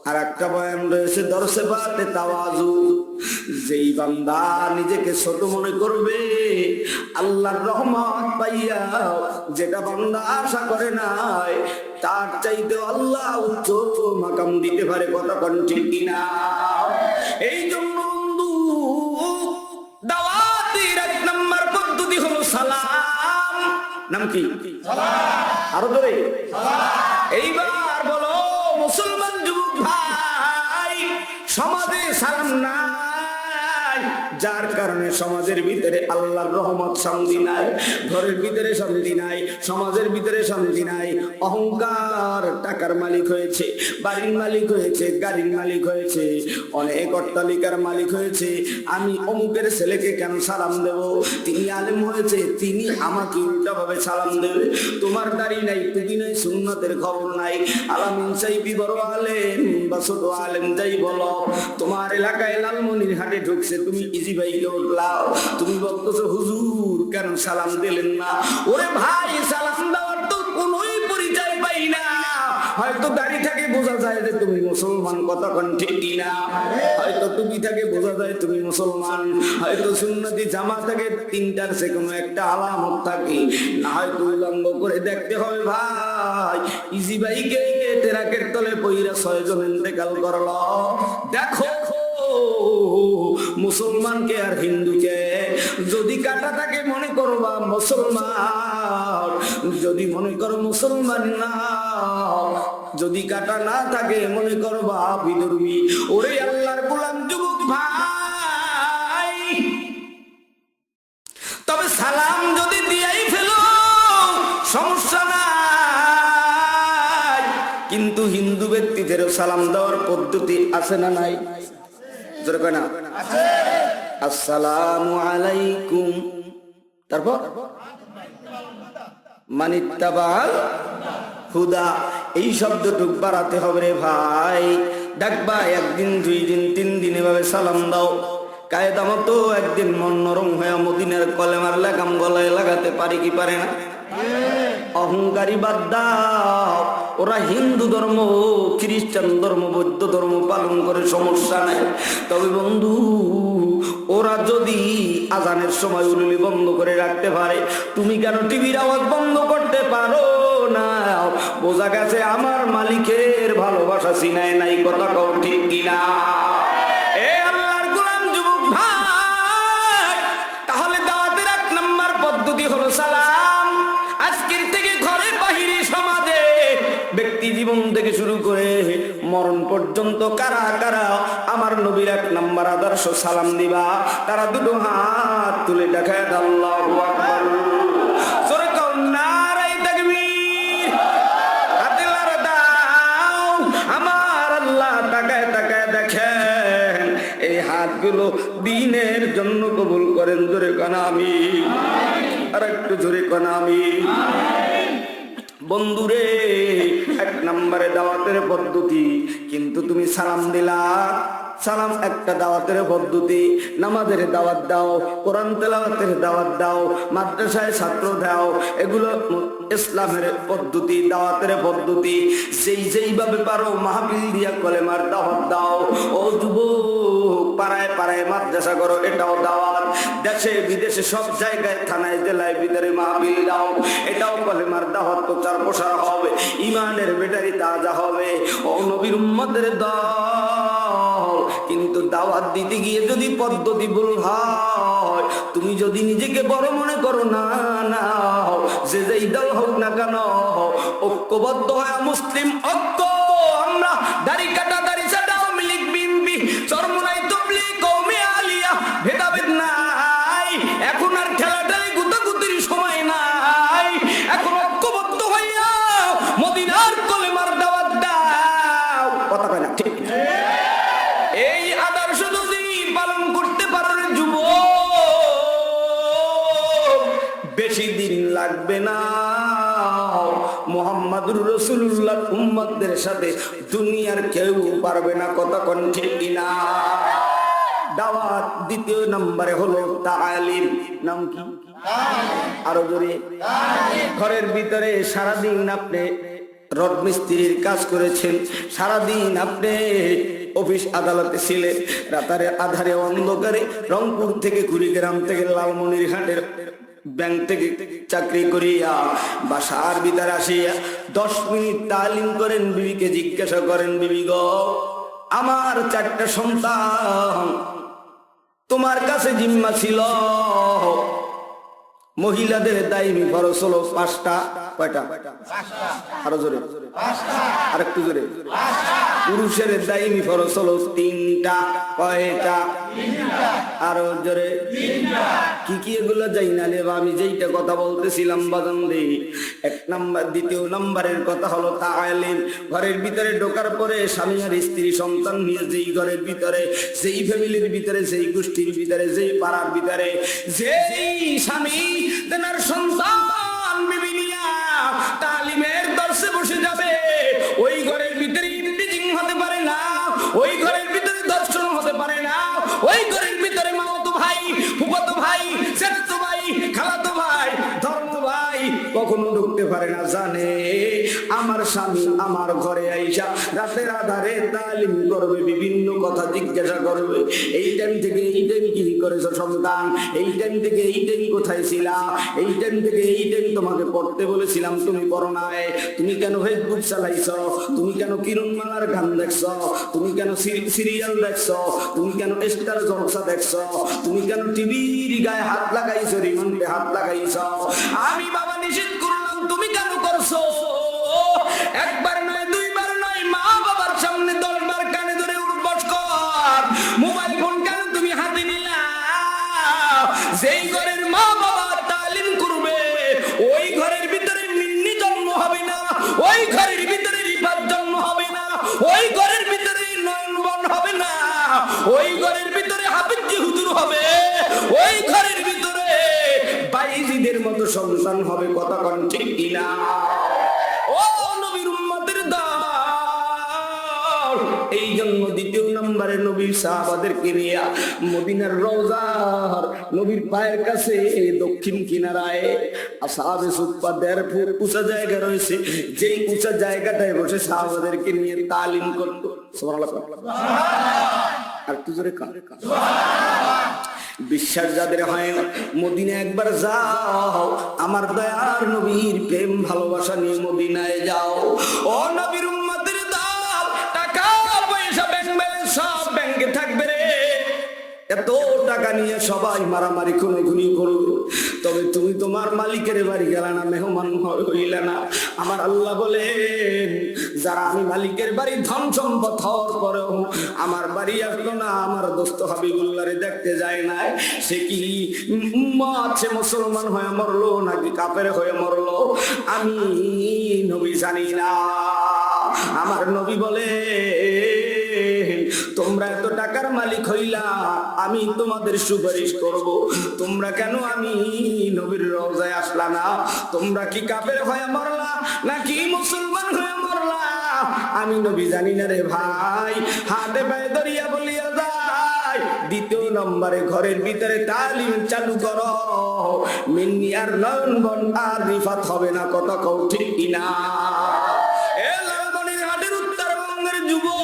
Speaker 1: আর একটা বয়ান রয়েছে দরসে বাতে তাওয়াজু, যেই বান্দা নিজেকে ছোট মনে করবে আল্লাহর রহমত পাইয়া, যেটা বান্দা আশা করে নাই তার চাইতে আল্লাহ উচ্চ মাকাম দিতে পারে। কথা কোন ঠিক কিনা? এই জন্য বন্ধু, দাওয়াতের 1 নম্বর পদ্ধতি হলো সালাম। নাম কি? সালাম। আরো ধরে সালাম। এইবার বলো মুসলমান যুবক ভাই, সমাজে সালাম নাই, যার কারণে সমাজের ভিতরে আল্লাহর রহমত শান্তি নাই, ঘরের ভিতরে শান্তি নাই, সমাজের ভিতরে শান্তি নাই। অহংকার টাকার মালিক হয়েছে, বাড়ির মালিক হয়েছে, গাড়ির মালিক হয়েছে, অনেক অট্টালিকার মালিক হয়েছে। আমি অমুকের ছেলেকে কেন সালাম দেব? তিনি আলেম হয়েছে, তিনি আমাকে উল্টা ভাবে সালাম দেবে। তোমার দাড়ি নাই, টুপি নাই, সুন্নতের খবর নাই। আলামিন সাহেবী বড় আলেম বা ছোট আলেম যাই বলো, তোমার এলাকায় লালমনির হাটে ঢুকছে, তুমি ইজি বাইকে উঠলাও, তুমি বলতেছো হুজুর কেন সালাম দিলেন না? ওরে ভাই, সালাম দেওয়ার তো কোনোই পরিচয় পাই না। হয়তো দাড়ি থাকে বোঝা যায় যে তুমি মুসলমান, কথা কোন ঠিক কিনা? হয়তো টুপি থাকে বোঝা যায় তুমি মুসলমান, হয়তো সুন্নতি জামা থাকে, 3টার যে কোনো একটা আলামত থাকে, না হয়তো উলঙ্গ করে দেখতে হবে। ভাই, ইজি বাইকে ট্রাকের তলে পইরা 6 জন ইন্তেকাল করলো। দেখো মুসলমানকে আর হিন্দুকে, যদি কাটা থাকে মনে করবা মুসলমান, যদি মনে করো মুসলমান না, যদি কাটা না থাকে মনে করবা বিধর্মী। ওরে আল্লাহর গোলাম যুবক ভাই, তবে সালাম যদি দিয়াই ফেলো সমস্যা নাই, কিন্তু হিন্দু ব্যক্তিদেরও সালাম দেওয়ার পদ্ধতি আছে না নাই? না, আসসালামু আলাইকুম, তারপর মানিত্তাবাল হুদা, এই শব্দটুক বাড়াতে হবে রে ভাই। ডাকবা 1 দিন 2 দিন 3 দিন এভাবে সালাম দাও, কায়দা মতো একদিন মন নরম হয়ে মদিনার কলেমার লাগাম গলায় লাগাতে পারি কি পারে না? অহংকারী বাদ দাও, ওরা হিন্দু ধর্ম, খ্রিস্টান ধর্ম, বৌদ্ধ ধর্ম পালন করে, সমস্যা নাই। তবে বন্ধু, ওরা যদি আজানের সময় উলুলি বন্ধ করে রাখতে পারে, তুমি কেন টিভির আওয়াজ বন্ধ করতে পারো না? বোঝা গেছে আমার মালিকের ভালোবাসা সিনায় নাই। কথা কও ঠিক কিনা? এ আল্লাহর গোলাম যুবক ভাই, তাহলে দাওয়াতের 1 নম্বর পদ্ধতি হলো সালাম। আজকের থেকে ঘরে বাহিরে সমাজে ব্যক্তি জীবন থেকে শুরু করে মরণ পর্যন্ত কারা কারা আমার নবীর 1 নম্বর আদর্শ সালাম দিবা, তারা 2 হাত তুলে দেখায় আল্লাহু আকবার। জোরে কও নারে তাকবীর, হাতে লাড়া দাও। আমার আল্লাহ তাকায় তাকায় দেখেন, এই হাতগুলো দ্বীনের জন্য কবুল করেন। জোরে কোন আমিন, আর একটু জোরে কোন আমিন। বন্ধুরে, 1 নম্বরে দাওয়াতের পদ্ধতি। কিন্তু তুমি সালাম দিলা, সালাম একটা দাওয়াতের পদ্ধতি। নামাজের দাওয়াত দাও, কোরআন তেলাওয়াতের দাওয়াত দাও, মাদ্রাসায় ছাত্র দাও, এগুলো ইসলামের পদ্ধতি, দাওয়াতের পদ্ধতি। যেইভাবে পারো মাহফিল দিয়া কলেমার দাওয়াত দাও। ও যুবক, পাড়ায় পাড়ায় মাদ্রাসা করো, এটাও দাওয়াত। দেশে বিদেশে সব জায়গায়, থানায় জেলায় ভিতরে মাহফিল দাও, এটাও কলেমার দাওয়াত, প্রচার প্রসার হবে, ইমানের ব্যাটারি তাজা হবে। ও নবীর উম্মতের দল, কিন্তু দাওয়াত দিতে গিয়ে যদি পদ্ধতি ভুল হয়, তুমি যদি নিজেকে বড় মনে করো, না না, যে যেই দল হোক না কেন, ঐক্যবদ্ধ হয় মুসলিম ঐক্য। আমরা দাড়ি কাটা, দাড়ি ছাটা, আওয়ামী লীগ, বিএনপি, চরমোনাই, তবলিগ, কওমি আলিয়া, ভেদাভেদ নাই। এখন আর ঠেলাঠালি গুতাগুতির সময় নাই। এখন ঐক্যবদ্ধ হইয়া মদিনার কলেমার দাওয়াত দাও। কথা কয় না, ঠিক? এই আদর্শ যদি পালন করতে পারো রে যুবক, বেশি দিন লাগবে না, মুহাম্মাদুর রাসূলুল্লাহ উম্মতদের সাথে দুনিয়ার কেউ পারবে না। কথা কোন ঠিক কিনা? দাওয়াত দ্বিতীয় নম্বরে হলো তালিম। নাম কি? আরো জোরে। ঘরের ভিতরে সারাদিন আপনি রড মিস্ত্রির কাজ করেছেন, সারাদিন আপনি অফিস আদালতে ছিলেন, রাতারে আধারে অন্ধকারে রংপুর থেকে, কুড়িগ্রাম থেকে, লালমনিরহাটের ব্যাংক থেকে চাকরি করিয়া বাসার ভিতরে আসিয়া 10 মিনিট তালিম করেন। বিবিকে জিজ্ঞাসা করেন, বিবি গো, আমার 4টা সন্তান, তোমার কাছে জিম্মা ছিল, মহিলাদের দায়মি ফরজ হলো 5টা। কয়টা? আরো জোরে, আর একটু জোরে। পুরুষের দায়মি ফরজ হলো 3টা। কয়টা? আরো জোরে। কি কি এগুলো যাই না রে, আমি যেইটা কথা বলতেছিলাম বাজান রে। 1 নম্বর। দ্বিতীয় নম্বরের কথা হলো তালিম। ঘরের ভিতরে ঢোকার পরে স্বামী আর স্ত্রী সন্তান নিয়ে যেই ঘরের ভিতরে, যেই ফ্যামিলির ভিতরে, যেই গোষ্ঠীর ভিতরে, যেই পাড়ার ভিতরে, যেই স্বামী তেনার সন্তান বিবি নিয়া তালিমের দর্শে বসে যাবে, ওই ঘরের ভিতরে ইনভিজিং হতে পারে না, ওই ঘরের ভিতরে দর্শন হতে পারে না, ওই ঘরের ভিতরে মামাতো ভাই, ফুফাতো ভাই, চাচাতো ভাই, খালাতো ভাই, ধর্ম ভাই কখনো ঢুকতে পারে না। জানে আমার স্বামী আমার ঘরে আইসা রাতের আধারে তালিম করবে, বিভিন্ন কথা জিজ্ঞাসা করবে। এই টাইম থেকে এই টাইম কি করেছো সন্তান, এই টাইম থেকে এই টাইম কোথায় ছিলা, এই টাইম থেকে এই টাইম তোমাকে পড়তে বলেছিলাম, তুমি পড়ো নাই, তুমি কেন ফেসবুক চালাইছো, তুমি কেন কিরণমালার গান দেখছো, তুমি কেন সিরিয়াল দেখছো, তুমি কেন স্টার জলসা দেখছো, তুমি কেন টিভির গায়ে হাত লাগাইছো, রিমোটে হাত লাগাইছো। আমি বাবা নিষেধ করলাম, তুমি কেন করছো? একবার নয়, 2বার নয়, মা বাবার সামনে 10 বার কানে ধরে উঠবস কর। মোবাইল ফোন কেন তুমি হাতে নিলা? যেই ঘরের মা বাবা তালিম করবে, ওই ঘরের ভিতরে মিন্নি জন্ম হবে না, ওই ঘরের ভিতরে রিফাত জন্ম হবে না, ওই ঘরের ভিতরে নয়নবন হবে না, ওই ঘরের ভিতরে হাফিজ হুজুর হবে, ওই ঘরের ভিতরে বাইজিদের মতো সন্তান হবে। কথা কোন ঠিক কিনা? ও নবীর উম্মতের দল, এই জন্য দ্বিতীয় নম্বরে নবীর সাহাবাদেরকে নিয়ে মদিনার রওজার নবীর পায়ের কাছে দক্ষিণ কিনারায় আসহাবে সুফফা 1.5 ফুট উঁচা জায়গা রয়েছে, যেই উঁচা জায়গাটায় বসে সাহাবাদেরকে নিয়ে তালিম করত। সুবহানাল্লাহ। আর তুই জোরে কার বিশ্বাস যাদের হয় না, মদিনা একবার যাও, আমার দয়ার নবীর প্রেম ভালোবাসা নিয়ে মদিনায় যাও। ও নবীর উম্মতের দল, টাকা পয়সা ব্যাংক ব্যালেন্স সব ব্যাংকে থাকবে রে, এত টাকা নিয়ে সবাই মারামারি খুনোখুনি করবে, তবে তুমি তোমার মালিকের বাড়ি গেলা না, মেহমান হইলে না। আমার আল্লাহ বলেন, যারা আমি মালিকের বাড়ি ধন সম্পদ হওয়ার পরেও আমার বাড়ি আসলো না, আমার দোস্ত হাবিবুল্লাহরে দেখতে যায় না, সে কি সে মুসলমান হয়ে মরলো নাকি কাফের হয়ে মরলো, আমি নবী জানি না। আমার নবী বলে, তোমরা এত টাকার মালিক হইলা, আমি তোমাদের সুপারিশ করব, তোমরা কেন আমি নবীর রওজায় আসলা না? তোমরা কি কাফের হয়ে মরলা নাকি মুসলমান হয়ে মরলা? আমি নবী জানি না রে ভাই। হাতে পায়ে দরিয়া বলিয়া যায়। দ্বিতীয় নম্বরে ঘরের ভিতরে তালিম চালু করো। মিন্নি আর নয়নবন আর রিফাত হবে না, কথা কও ঠিক কিনা? এ লালমনির হাটের উত্তরবঙ্গের যুবক,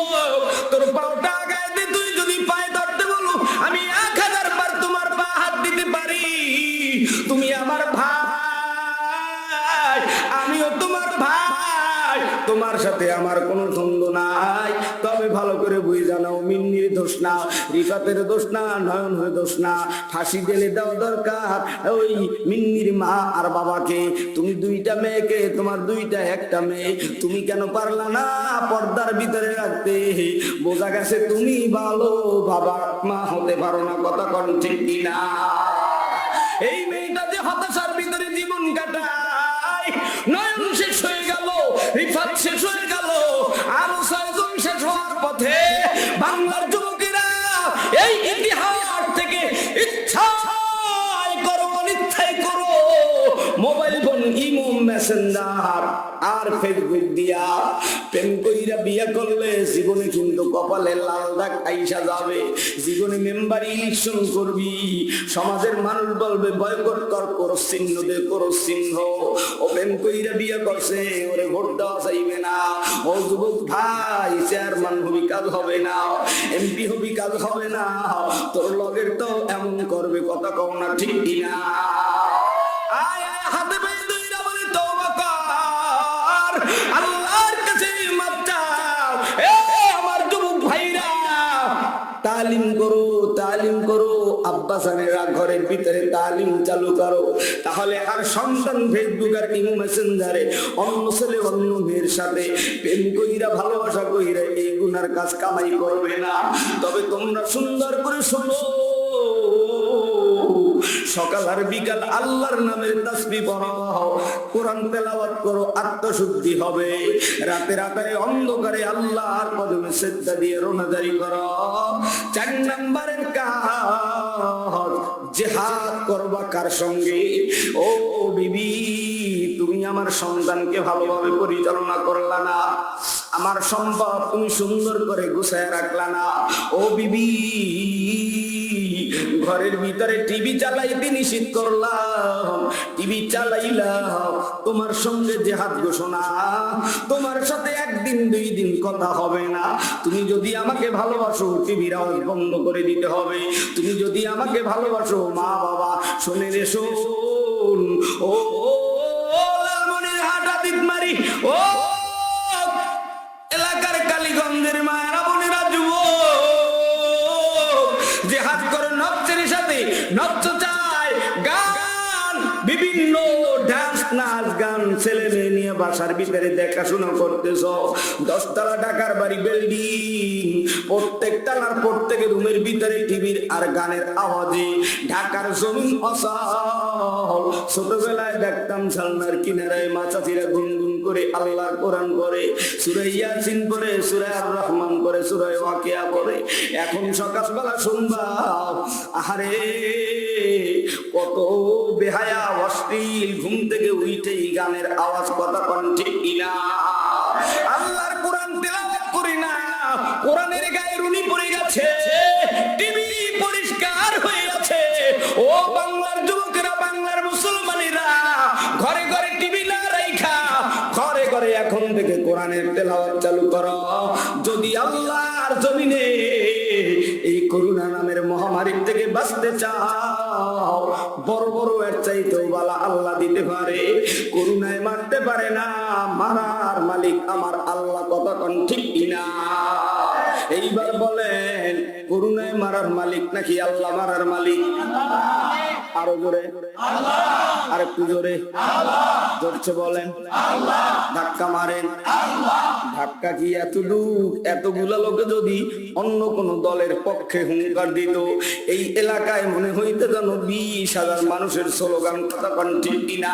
Speaker 1: তোর পাওটা গায়ে দে, তুই যদি পায়ে ধরতে বলো আমি 1000 বার তোমার পা হাত দিতে পারি। তুমি আমার ভাই, আমিও তোমার ভাই, তোমার সাথে আমার কোনো দ্বন্দ্ব নাই। তবে ভালো করে বুঝে জানাও, মিন্নির দোষ না, রিফাতের দোষ না, নয়নের দোষ না। ফাঁসি দিলে দেওয়া দরকার ওই মিন্নির মা আর বাবাকে। তুমি দুইটা মেয়েকে, তোমার দুইটা একটা মেয়ে, তুমি কেন পারলা না পর্দার ভিতরে রাখতে? বোঝা গেছে তুমি ভালো বাবা মা হতে পারো না, কথা কোন ঠিক কিনা? এই মেয়েটা যে হতাশার ভিতরে জীবন কাটায়, নয়ন শেষ হয়ে গেল, রিফাত শেষ হয়ে গেল, আরো 6 জন শেষ হওয়ার পথে। বাংলার যুবকেরা এই ইতিহাস থেকে ইচ্ছায় করো অনিচ্ছায় করো মোবাইল ফোন, ইমো, মেসেঞ্জার আর ফেসবুক দিয়া প্রেম কইরা বিয়া করলে জীবনে কিন্তু কপালে লাল দাগ আইসা যাবে। জীবনে মেম্বার ইলেকশন করবি, সমাজের মানুষ বলবে বয়কট কর, করো চিহ্ন দে, করো চিহ্ন। ও প্রেম কইরা বিয়া করছে, ওরে ভোট দেওয়া যাইবে না। ও যুবক ভাই, চেয়ারম্যান হবি কাজ হবে না, এমপি হবি কাজ হবে না, তোর লগের তো এমন করবে, কথা কও না ঠিক কিনা? আয় আয় হাতে পায়ে দইরা বলে তওবা কর, আল্লাহর কাছে মাপ চাও। এ আমার যুবক ভাইরা, তালিম করো, তালিম করো। আব্বা জানেরা ঘরের ভিতরে তালিম চালু করো, তাহলে আর সন্তান ফেসবুক আর ইমো মেসেঞ্জারে অন্য ছেলে অন্য মেয়ের সাথে প্রেম কইরা ভালোবাসা কইরা এই গুনার কাজ কামাই করবে না। তবে তোমরা সুন্দর করে শোনো, সকাল আর বিকাল আল্লাহর নামের তাসবিহ পড়ো, কোরআন তেলাওয়াত করো, আত্মশুদ্ধি হবে। রাতের আকারে অন্ধকারে আল্লাহর কদমে সিজদা দিয়ে রোনাজারি করো। 4 নম্বরের কাজ, জিহাদ করবা কার সঙ্গে? ও বিবি, তুমি আমার সন্তানকে ভালোভাবে পরিচালনা করলা না, আমার সম্পদ তুমি সুন্দর করে গুছায় রাখলা না। ও বিবি, ঘরের ভিতরে টিভি চালাইতে নিষেধ করলাম, টিভি চালাইলাম, তোমার সঙ্গে জিহাদ ঘোষণা, তোমার সাথে 1 দিন 2 দিন কথা হবে না। তুমি যদি আমাকে ভালোবাসো, টিভির আওয়াজ বন্ধ করে দিতে হবে। তুমি যদি আমাকে ভালোবাসো, মা বাবা শুনে রে শোন। ও লালমনির হাট আদিতমারি, ও এলাকার কালীগঞ্জের মায়েরা বোনেরা, যুবক, জিহাদ করে নফসের সাথে নফস চায়, গান, বিভিন্ন ডান্স, নাচ গান, ছেলে মেয়ে নিয়ে বাসার ভিতরে দেখাশোনা করতেছ। 10 তলা ঢাকার বাড়ি বিল্ডিং, প্রত্যেক তালার প্রত্যেক রুমের ভিতরে টিভির আর গানের আওয়াজে ঢাকার জমিন অচল। ছোটবেলায় দেখতাম ঝালনার কিনারায় মাচাচিরা গুনগুন করে আল্লাহর কোরআন পড়ে, সূরা ইয়াসিন পড়ে, সূরা আর রহমান পড়ে, সূরা ওয়াকিয়া পড়ে। এখন সকালবেলা শুনবা, আহারে কত বেহায়া অশ্লীল, ঘুম থেকে উঠেই গানের আওয়াজ, কথা কোন ঠিক কিনা? আল্লাহর কোরআন তেলাওয়াত করি না, কোরআনের গায়ে রুনি পড়ে গেছে, টিভি পরিষ্কার হয়ে গেছে। ও বাংলার যুবকেরা, বাংলার মুসলমানেরা, ঘরে ঘরে টিভি না রাইখা ঘরে ঘরে এখন থেকে কোরআনের তেলাওয়াত চালু করো। যদি আল্লাহর জমিনে এই করোনা নামের মহামারীর থেকে বাঁচতে চাও, বড় বড় এর চাইতেও বালা আল্লাহ দিতে পারে, করোনায় মারতে পারে না। মারার মালিক আমার আল্লাহ, কথা কোন ঠিক কিনা? এইবার বলেন, করোনায় মারার মালিক নাকি আল্লাহ মারার মালিক? আরো জোরে, আর একটু জোরে, জোরছে বলেন। ধাক্কা মারেন, ধাক্কা কি এতটুক? এতগুলা লোকে যদি অন্য কোন দলের পক্ষে হুঙ্কার দিত, এই এলাকায় মনে হইতে যেন 20,000 মানুষের স্লোগান, কথা কোন ঠিক কিনা?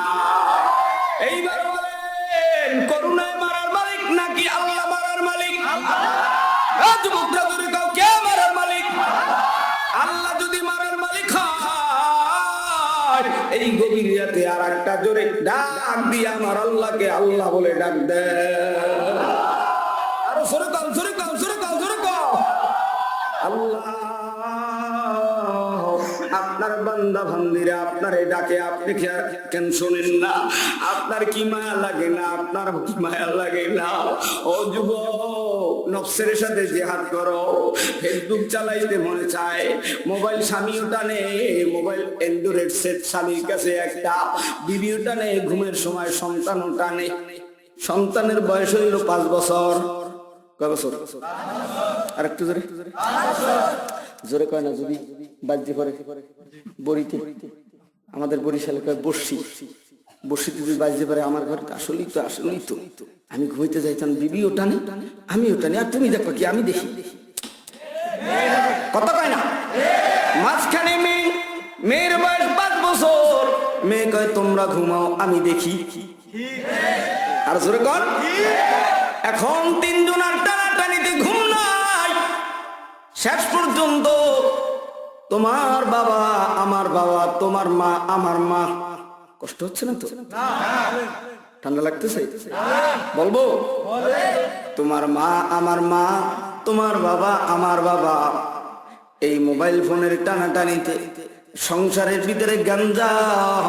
Speaker 1: এইবার বলেন, করোনায় মারার মালিক নাকি আল্লাহ মারার মালিক? যুবকরা জোরে কাউ, কে এই গভীর রাতে আর একটা জোরে ডাক দিয়ে আমার আল্লাহকে আল্লাহ বলে ডাক দে। আরো জোরে কাও, জোরে কাও, জোরে কাও, জোরে কাও। আল্লাহ আপনার বান্দা বান্দিরা আপনার এই ডাকে আপনি কেন শোনেন না? আপনার কি মায়া লাগে না? আপনার কি মায়া লাগে না? ও যুবক, নফসের সাথে জিহাদ করো। ফেসবুক চালাইতে মনে চায়, মোবাইল স্বামীও টানে, মোবাইল অ্যান্ড্রয়েড সেট স্বামীর কাছে একটা, বিবিও টানে, ঘুমের সময় সন্তানও টানে। সন্তানের বয়স হইল 5 বছর। কয় বছর? আর একটু জোরে জোরে কয় না, যদি বাজ্যে পরে বড়িতে, আমাদের বরিশালে কয় বর্ষি, বর্ষিতে যদি বাজ্যে পরে আমার ঘরে আসলেই তো আমি ঘুমাইতে যাইতাম, বিবিও টানে, আমিও টানি, আর তুমি দেখো কি আমি দেখি, কথা কয় না? মাঝখানে মেয়ের বয়স 5 বছর, মেয়ে কয় তোমরা ঘুমাও আমি দেখি, আর জোরে কর। এখন 3 জনের টানাটানিতে ঘুম নাই, শেষ পর্যন্ত তোমার বাবা আমার বাবা, তোমার মা আমার মা। কষ্ট হচ্ছে না তো? ঠান্ডা লাগতেছে? বলবো, তোমার মা আমার মা, তোমার বাবা আমার বাবা, এই মোবাইল ফোনের টানাটানিতে সংসারের ভিতরে গাঞ্জাম।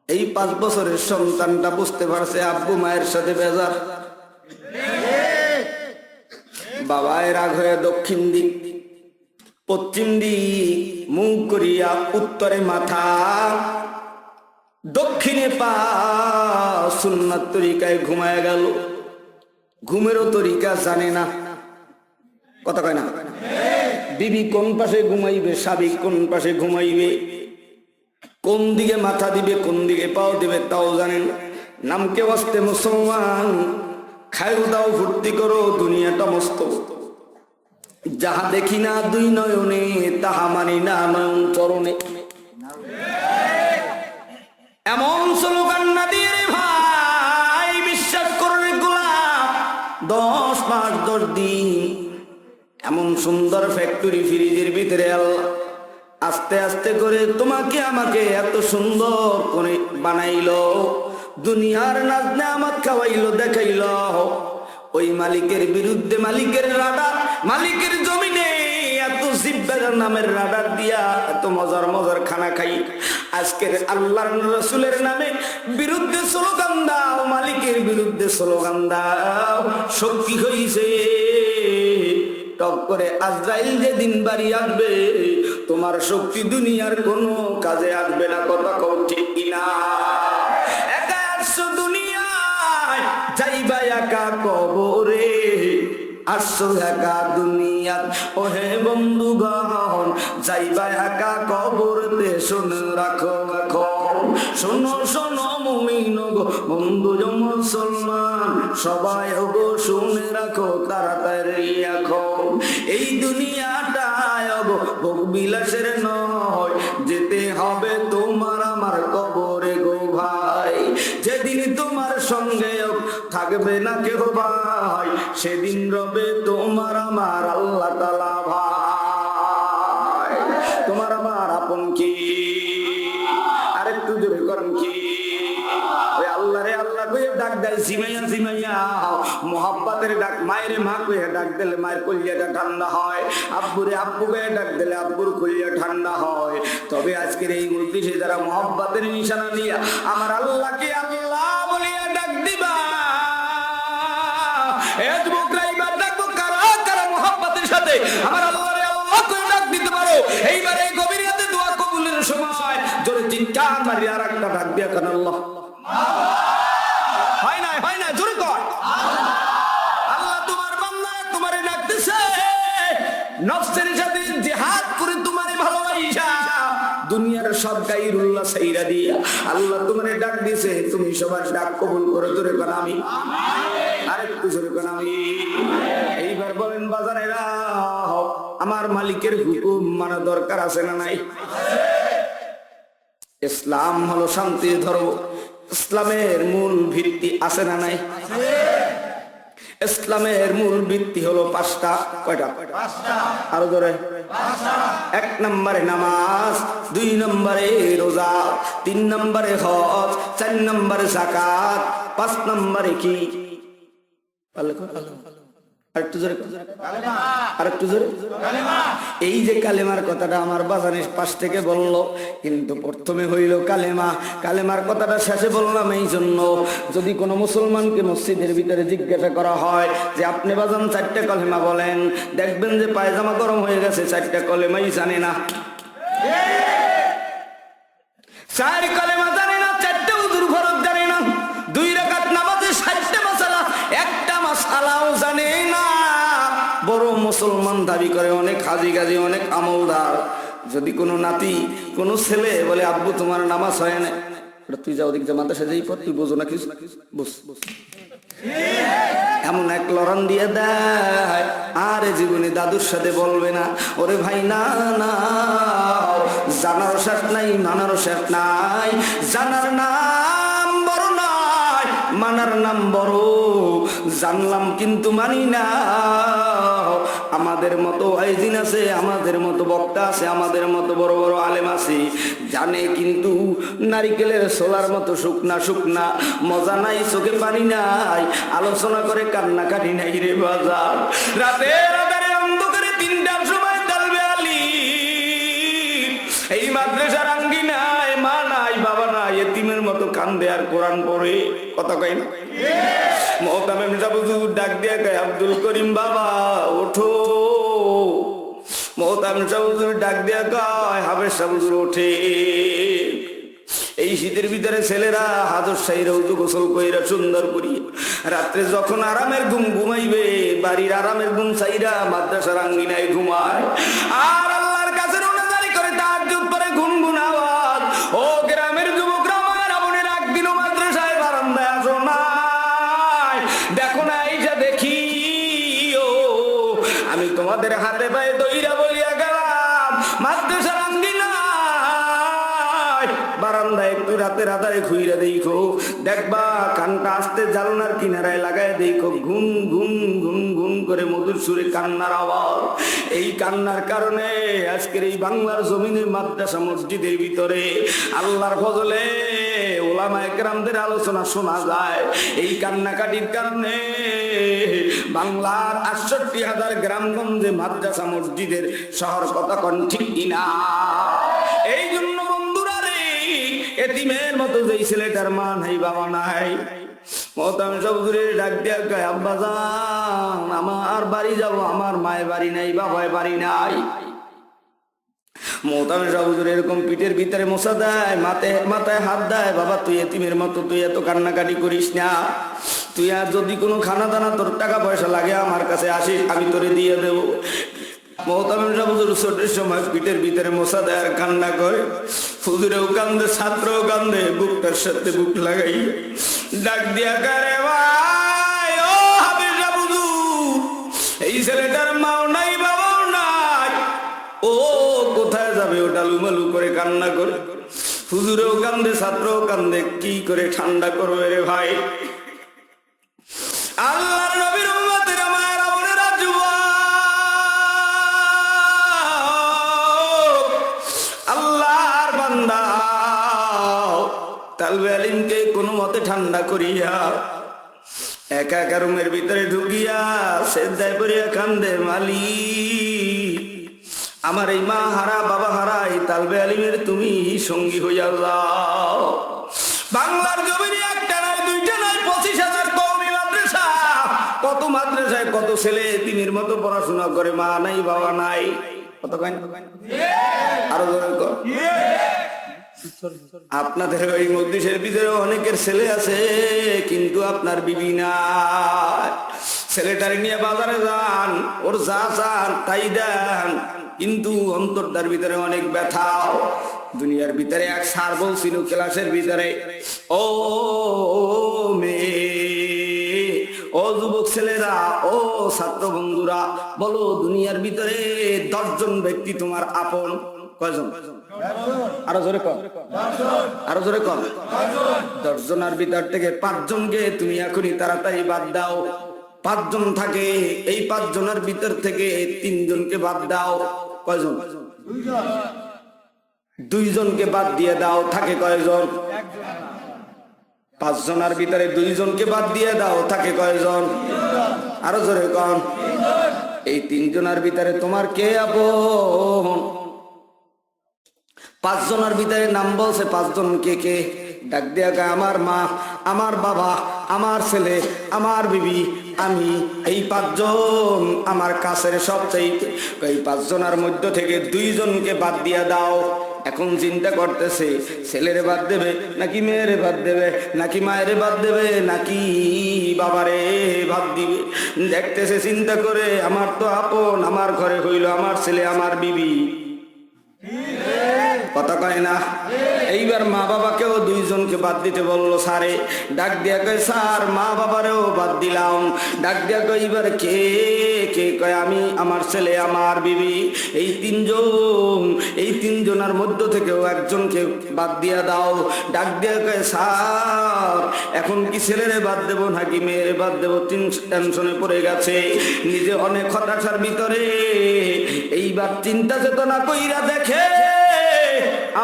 Speaker 1: এই 5 বছরের সন্তানটা বুঝতে পারছে আব্বু মায়ের সাথে বেজার। বাবায় রাগ হয়ে দক্ষিণ দিক, পশ্চিম দিক মুখ করিয়া উত্তরে মাথা, দক্ষিণে পা, সুন্নাত তরিকায় ঘুমায় গেল। ঘুমেরও তরিকা জানে না, কথা কয় না? বিবি কোন পাশে ঘুমাইবে, স্বামী কোন পাশে ঘুমাইবে, কোন দিকে মাথা দিবে, কোন দিকে পাও দিবে তাও জানেন। নামকে বাস্তে মুসলমান, খায়ও দাও ফুর্তি করো, দুনিয়াটা মস্ত। যাহা দেখি না 2 নয়নে, তাহা মানি না নয়ন চরণে। এমন স্লোগান না দিয়ে রে ভাই, বিশ্বাস করো রে গোলাম, 10 মাস 10 দিন এমন সুন্দর ফ্যাক্টরি ফ্রিজের ভিতরে আল্লাহ আস্তে আস্তে করে তোমাকে আমাকে এত সুন্দর করে বানাইলো, দুনিয়ার নাজ নেয়ামত খাওয়াইলো, দেখাইলো। ওই মালিকের বিরুদ্ধে মালিকের রাডার, মালিকের জমিনে এত জিব্বার নামের রাডার দিয়া এত মজার মজার খানা খাই। আজকের আল্লাহর রাসূলের নামে বিরুদ্ধে স্লোগান দাও, মালিকের বিরুদ্ধে স্লোগান দাও, শক্তি হইছে। টক করে আজরাইল যেদিন বাড়ি আসবে, তোমার শক্তি দুনিয়ার কোনো কাজে আসবে না, কথা কও ঠিক কিনা? একা আসছো দুনিয়ায়, যাইবা একা কবরে, আসছো একা দুনিয়াত ওহে বন্ধুগণ, যাইবা একা কবরতে। শুনে রাখো এখন, শোনো শোনো মুমিন গো, বন্ধু মুসলমান সবাই গো, শুনে রাখো তাড়াতাড়ি এখন। এই দুনিয়াটায় গো ভোগ বিলাসের নয়, যেতে হবে তোমার আমার কবরে গো ভাই। যেদিন তোমার সঙ্গে থাকবে না কেহ ভাই, সেদিন রবে তোমার আমার আল্লাহ তাআলা ভাই। তোমার আমার আপন কি? আরেকটু জোরে করেন কি? ওই আল্লাহ রে আল্লাহ কইয়া ডাক দেয়, জিমাইয়া জিমাইয়া মোহাব্বতের ডাক। মায়ের মা কইয়া ডাক দিলে মায়ের কলিজাটা ঠান্ডা হয়, আব্বুরে আব্বু কইয়া ডাক দিলে আব্বুর কলিজা ঠান্ডা হয়। তবে আজকের এই মজলিসে যারা মোহাব্বতের নিশানা নিয়া আমার আল্লাহকে আল্লাহ বলিয়া ডাক দিবা, এত বকরাইবা ডাকবো কারা কারা মোহাব্বতের সাথে আমার আল্লাহ রে আল্লাহ কইয়া ডাক দিতে পারো। এইবারে গভীর রাতে দোয়া কবুলের সময় জোরে চিৎকার মারি আর একটা ডাক দিয়া কেন আল্লাহ হয় না, হয় না, জোরে কর। আল্লাহ তোমার বান্দা তোমারে ডাকতেছে, নফসের সাথে জিহাদ করে তোমারে ভালোবাসা, দুনিয়ার সব গায়রুল্লাহ সাইরা দিয়া আল্লাহ তোমারে ডাক দিয়েছে। তুমি সবার ডাক কবুল করে জোরে কর আমিন। আরেকটু জোরে কর আমিন। এইবার বলেন বাজারেরা, আমার মালিকের হুকুম মানা দরকার আছে না নাই? ইসলাম হলো শান্তির ধর্ম, ইসলামের মূল ভিত্তি আছে না নাই? ইসলামের মূল ভিত্তি হলো পাঁচটা। কয়টা? আরো ধরে। 1 নম্বরে নামাজ, 2 নম্বরে রোজা, 3 নম্বরে হজ, 4 নম্বরে যাকাত, 5 নম্বরে কি? আরেকটু জোরে, আরেকটু জোরে। এই যে কালেমার কথাটা আমার বাজানের পাশ থেকে বললো, কিন্তু প্রথমে হইল কালেমা। কালেমার কথাটা শেষে বললাম এই জন্য, যদি কোনো মুসলমানকে মসজিদের ভিতরে জিজ্ঞাসা করা হয় যে আপনি বাজান 4টা কালেমা বলেন, দেখবেন যে পায়জামা গরম হয়ে গেছে, 4টা কালেমাই জানে না। 4 কালেমা জানে না, 4টা উযুর ফরজ জানে না, 2 রাকাত নামাজে 60টা মাসালা, একটা মাসালাও জানে না। বড় মুসলমান দাবি করে, অনেক হাজি গাজি, অনেক আমলদার। যদি কোনো নাতি, কোনো ছেলে বলে আব্বু তোমার নামাজ হয় না, তুই যাও দিক জামাতে সাজেই পর, তুই বোঝো না কিছু, বুঝ এমন এক লড়ান দিয়ে দেয়, আর জীবনে দাদুর সাথে বলবে না। ওরে ভাই না না, জানারও শেষ নাই, মানারও শেষ নাই। জানার নাম বড় নয়, মানার নাম বড়। জানলাম কিন্তু মানি না। আমাদের মতো আইজিন আছে, আমাদের মতো বক্তা আছে, আমাদের মতো বড় বড় আলেম আছে, জানে কিন্তু নারিকেলের সোলার মতো শুকনা শুকনা, মজা নাই, চোখে পানি নাই, আলোচনা করে কান্নাকাটি নাই রে বাজার। রাতের আধারে অন্ধকারে 3টার সময় তালবে আলী এই মাদ্রাসার আঙ্গিনায়, মা নাই, বাবা নাই, এতিমের মতো কান্দে আর কোরআন পড়ে। কথা কয় না? মোহতামিম সাহেব হুজুর ডাক দিয়ে কয়, আব্দুল করিম বাবা ওঠো। মোহতামিম সাহেব হুজুর ডাক দিয়ে কয়, হাফেজ সাহেব হুজুর ওঠে। এই শীতের ভিতরে ছেলেরা হাজর সাইরা উজু গোসল কইরা সুন্দর করি রাত্রে যখন আরামের ঘুম ঘুমাইবে, বাড়ির আরামের ঘুম চাইরা মাদ্রাসার আঙ্গিনায় ঘুমায়। আর আল্লাহর কাছে রোনাজারি করে তাহাজ্জুদ পড়ে গুনগুন আওয়াজ। ও গ্রামের যুবকরা, মায়েরা বোনেরা, একদিনও মাদ্রাসায় বারান্দায় আসো না, দেখো না এইটা দেখি। ও আমি তোমাদের হাতে পায়ে দইরা বলিয়া গেলাম, মাদ্রাসার আঙ্গিনায় বারান্দায় একটু রাতের আধারে খুইরা দেখো, দেখবা কানটা আস্তে জানলার কিনারায় লাগায় দেখো, ঘুম ঘুম ঘুম ঘুম করে মধুর সুরে কান্নার আওয়াজ। এই কান্নার কারণে আজকের এই বাংলার জমিনে মাদ্রাসা মসজিদের ভিতরে আল্লাহর ফজলে ওলামায়ে কেরামদের আলোচনা শোনা যায়। এই কান্নাকাটির কারণে বাংলার ৬৮,০০০ গ্রামগঞ্জে মাদ্রাসা মসজিদের শহর। কথা কোন ঠিক কিনা? এই জন্য বন্ধুরা রে, এতিমের মতো যেই ছেলেটার মা নাই, বাবা নাই, মোহতামিম সাহেব হুজুরের ডাক দিয়া কয়, আব্বা জান আমার বাড়ি যাব, আমার মায়ের বাড়ি নাই, বাবার বাড়ি নাই। মোহতামিম সাহেব হুজুর এরকম পিঠের ভিতরে মোছা দেয়, মাথায় হাত দেয়, বাবা তুই এতিমের মতো, তুই এত কান্নাকাটি করিস না, তুই আর যদি কোনো খানা দানা তোর টাকা পয়সা লাগে আমার কাছে আসিস, আমি তোরে দিয়ে দেবো। মোহতামিম সাহেব হুজুর ছোটের সময় পিঠের ভিতরে মোছা দেয় আর কান্না করে। হুজুরেও কান্দে, ছাত্রও কান্দে, বুকটার সাথে বুক লাগাই ডাক দিয়া করে, ভাই ও হাফেজ সাহেব হুজুর, এই ছেলেটার মাও নাই, বাবাও নাই, ও কোথায় যাবে? ও ডালুমালু করে কান্না করে। হুজুরেও কান্দে, ছাত্রও কান্দে, কি করে ঠান্ডা করবে রে ভাই? আল্লাহর নবীর উম্মতের মায়েরা বোনেরা, যুবক, আল্লাহর বান্দা, তালবে আলিমকে কোনো মতে ঠান্ডা করিয়া একা একা রুমের ভিতরে ঢুকিয়া সেজদায় পড়িয়া কান্দে, মালিক আমার এই মা হারা, বাবা হারা, এই তালবে আলিমের তুমি সঙ্গী হইয়া যাও। বাংলার জমিনে একটা নয়, দুইটা নয়, 25,000 কওমি মাদ্রাসা। কত মাদ্রাসায় কত ছেলে তিমির মতো পড়াশোনা করে, মা নাই, বাবা নাই। কত কয় না? আরো জোরে কর। আপনাদের ওই মসজিদের ভিতরে অনেকের ছেলে আছে, কিন্তু আপনার বিবি নাই। ছেলেটারে নিয়ে বাজারে যান, ওর যা চান তাই দেন, কিন্তু অন্তরটার ভিতরে অনেক ব্যথা। দুনিয়ার ভিতরে এক স্যার বলছিল ক্লাসের ভিতরে, ও মেয়ে, ও যুবক ছেলেরা, ও ছাত্র বন্ধুরা, বলো দুনিয়ার ভিতরে 10 জন ব্যক্তি তোমার আপন। কয়জন? আরো জোরে কর, আরো জোরে কর। 10 জনের ভিতর থেকে 5 জনকে তুমি এখনই তাড়াতাড়ি বাদ দাও। পাঁচজন থাকে, এই পাঁচজনের ভিতর থেকে তিনজনকে বাদ দাও, কয়জন? দুইজনকে বাদ দিয়ে দাও, থাকে কয়জন? পাঁচজনের ভিতরে দুইজনকে বাদ দিয়ে দাও, থাকে কয়জন? আরো জোরে কন। এই তিনজনের ভিতরে তোমার কে আপন? পাঁচজনের ভিতরে নাম বলছে, পাঁচজন কে কে? ডাক দিয়া গায় আমার মা, আমার বাবা, আমার ছেলে, আমার বিবি, আমি। এই পাঁচজন আমার কাছের সবচাইতে। এই পাঁচজনের মধ্য থেকে দুইজনকে বাদ দিয়া দাও। এখন চিন্তা করতেছে ছেলেরে বাদ দেবে নাকি মেয়েরে বাদ দেবে, নাকি মায়েরে বাদ দেবে নাকি বাবারে বাদ দিবে। দেখতেছে চিন্তা করে, আমার তো আপন, আমার ঘরে হইল আমার ছেলে, আমার বিবি, কথা কয় না। এইবার মা বাবাকেও দুইজনকে বাদ দিতে বললো স্যারে। ডাক দিয়া কয় স্যার মা বাবারেও বাদ দিলাম। ডাক দিয়া কয় এবার কে কে? কয় আমি, আমার ছেলে, আমার বিবি। এই তিনজন, এই তিনজনের মধ্য থেকেও একজনকে বাদ দিয়া দাও। ডাক দিয়া কয় স্যার এখন কি ছেলেরে বাদ দেবো নাকি মেয়েরে বাদ দেবো? টেনশনে পড়ে গেছে, নিজে অনেক হতাশার ভিতরে। এইবার চিন্তা চেতনা কইরা দেখে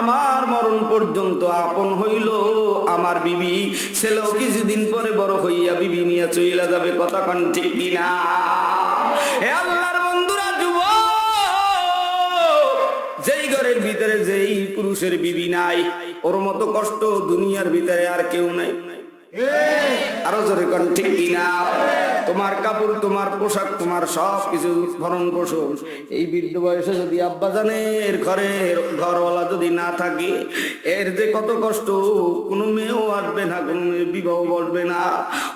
Speaker 1: আমার মরণ পর্যন্ত আপন হইল আমার বিবি। ছেলেও কিছুদিন পরে বড় হইয়া বিবি নিয়ে চইলা যাবে, কথা কন ঠিক কিনা? হে আল্লাহর বন্ধুরা, যুবক, যেই ঘরের ভিতরে যেই পুরুষের বিবি নাই, ওর মতো কষ্ট দুনিয়ার ভিতরে আর কেউ নাই। আরো জোরে কন ঠিক কিনা? তোমার কাপড়, তোমার পোশাক, তোমার সব কিছু ভরণ পোষণ, এই বৃদ্ধ বয়সে যদি আব্বা জানের ঘরওয়ালা যদি না থাকে, এর যে কত কষ্ট। কোনো মেয়েও আসবে না, কোনো বিবাহ বসবে না,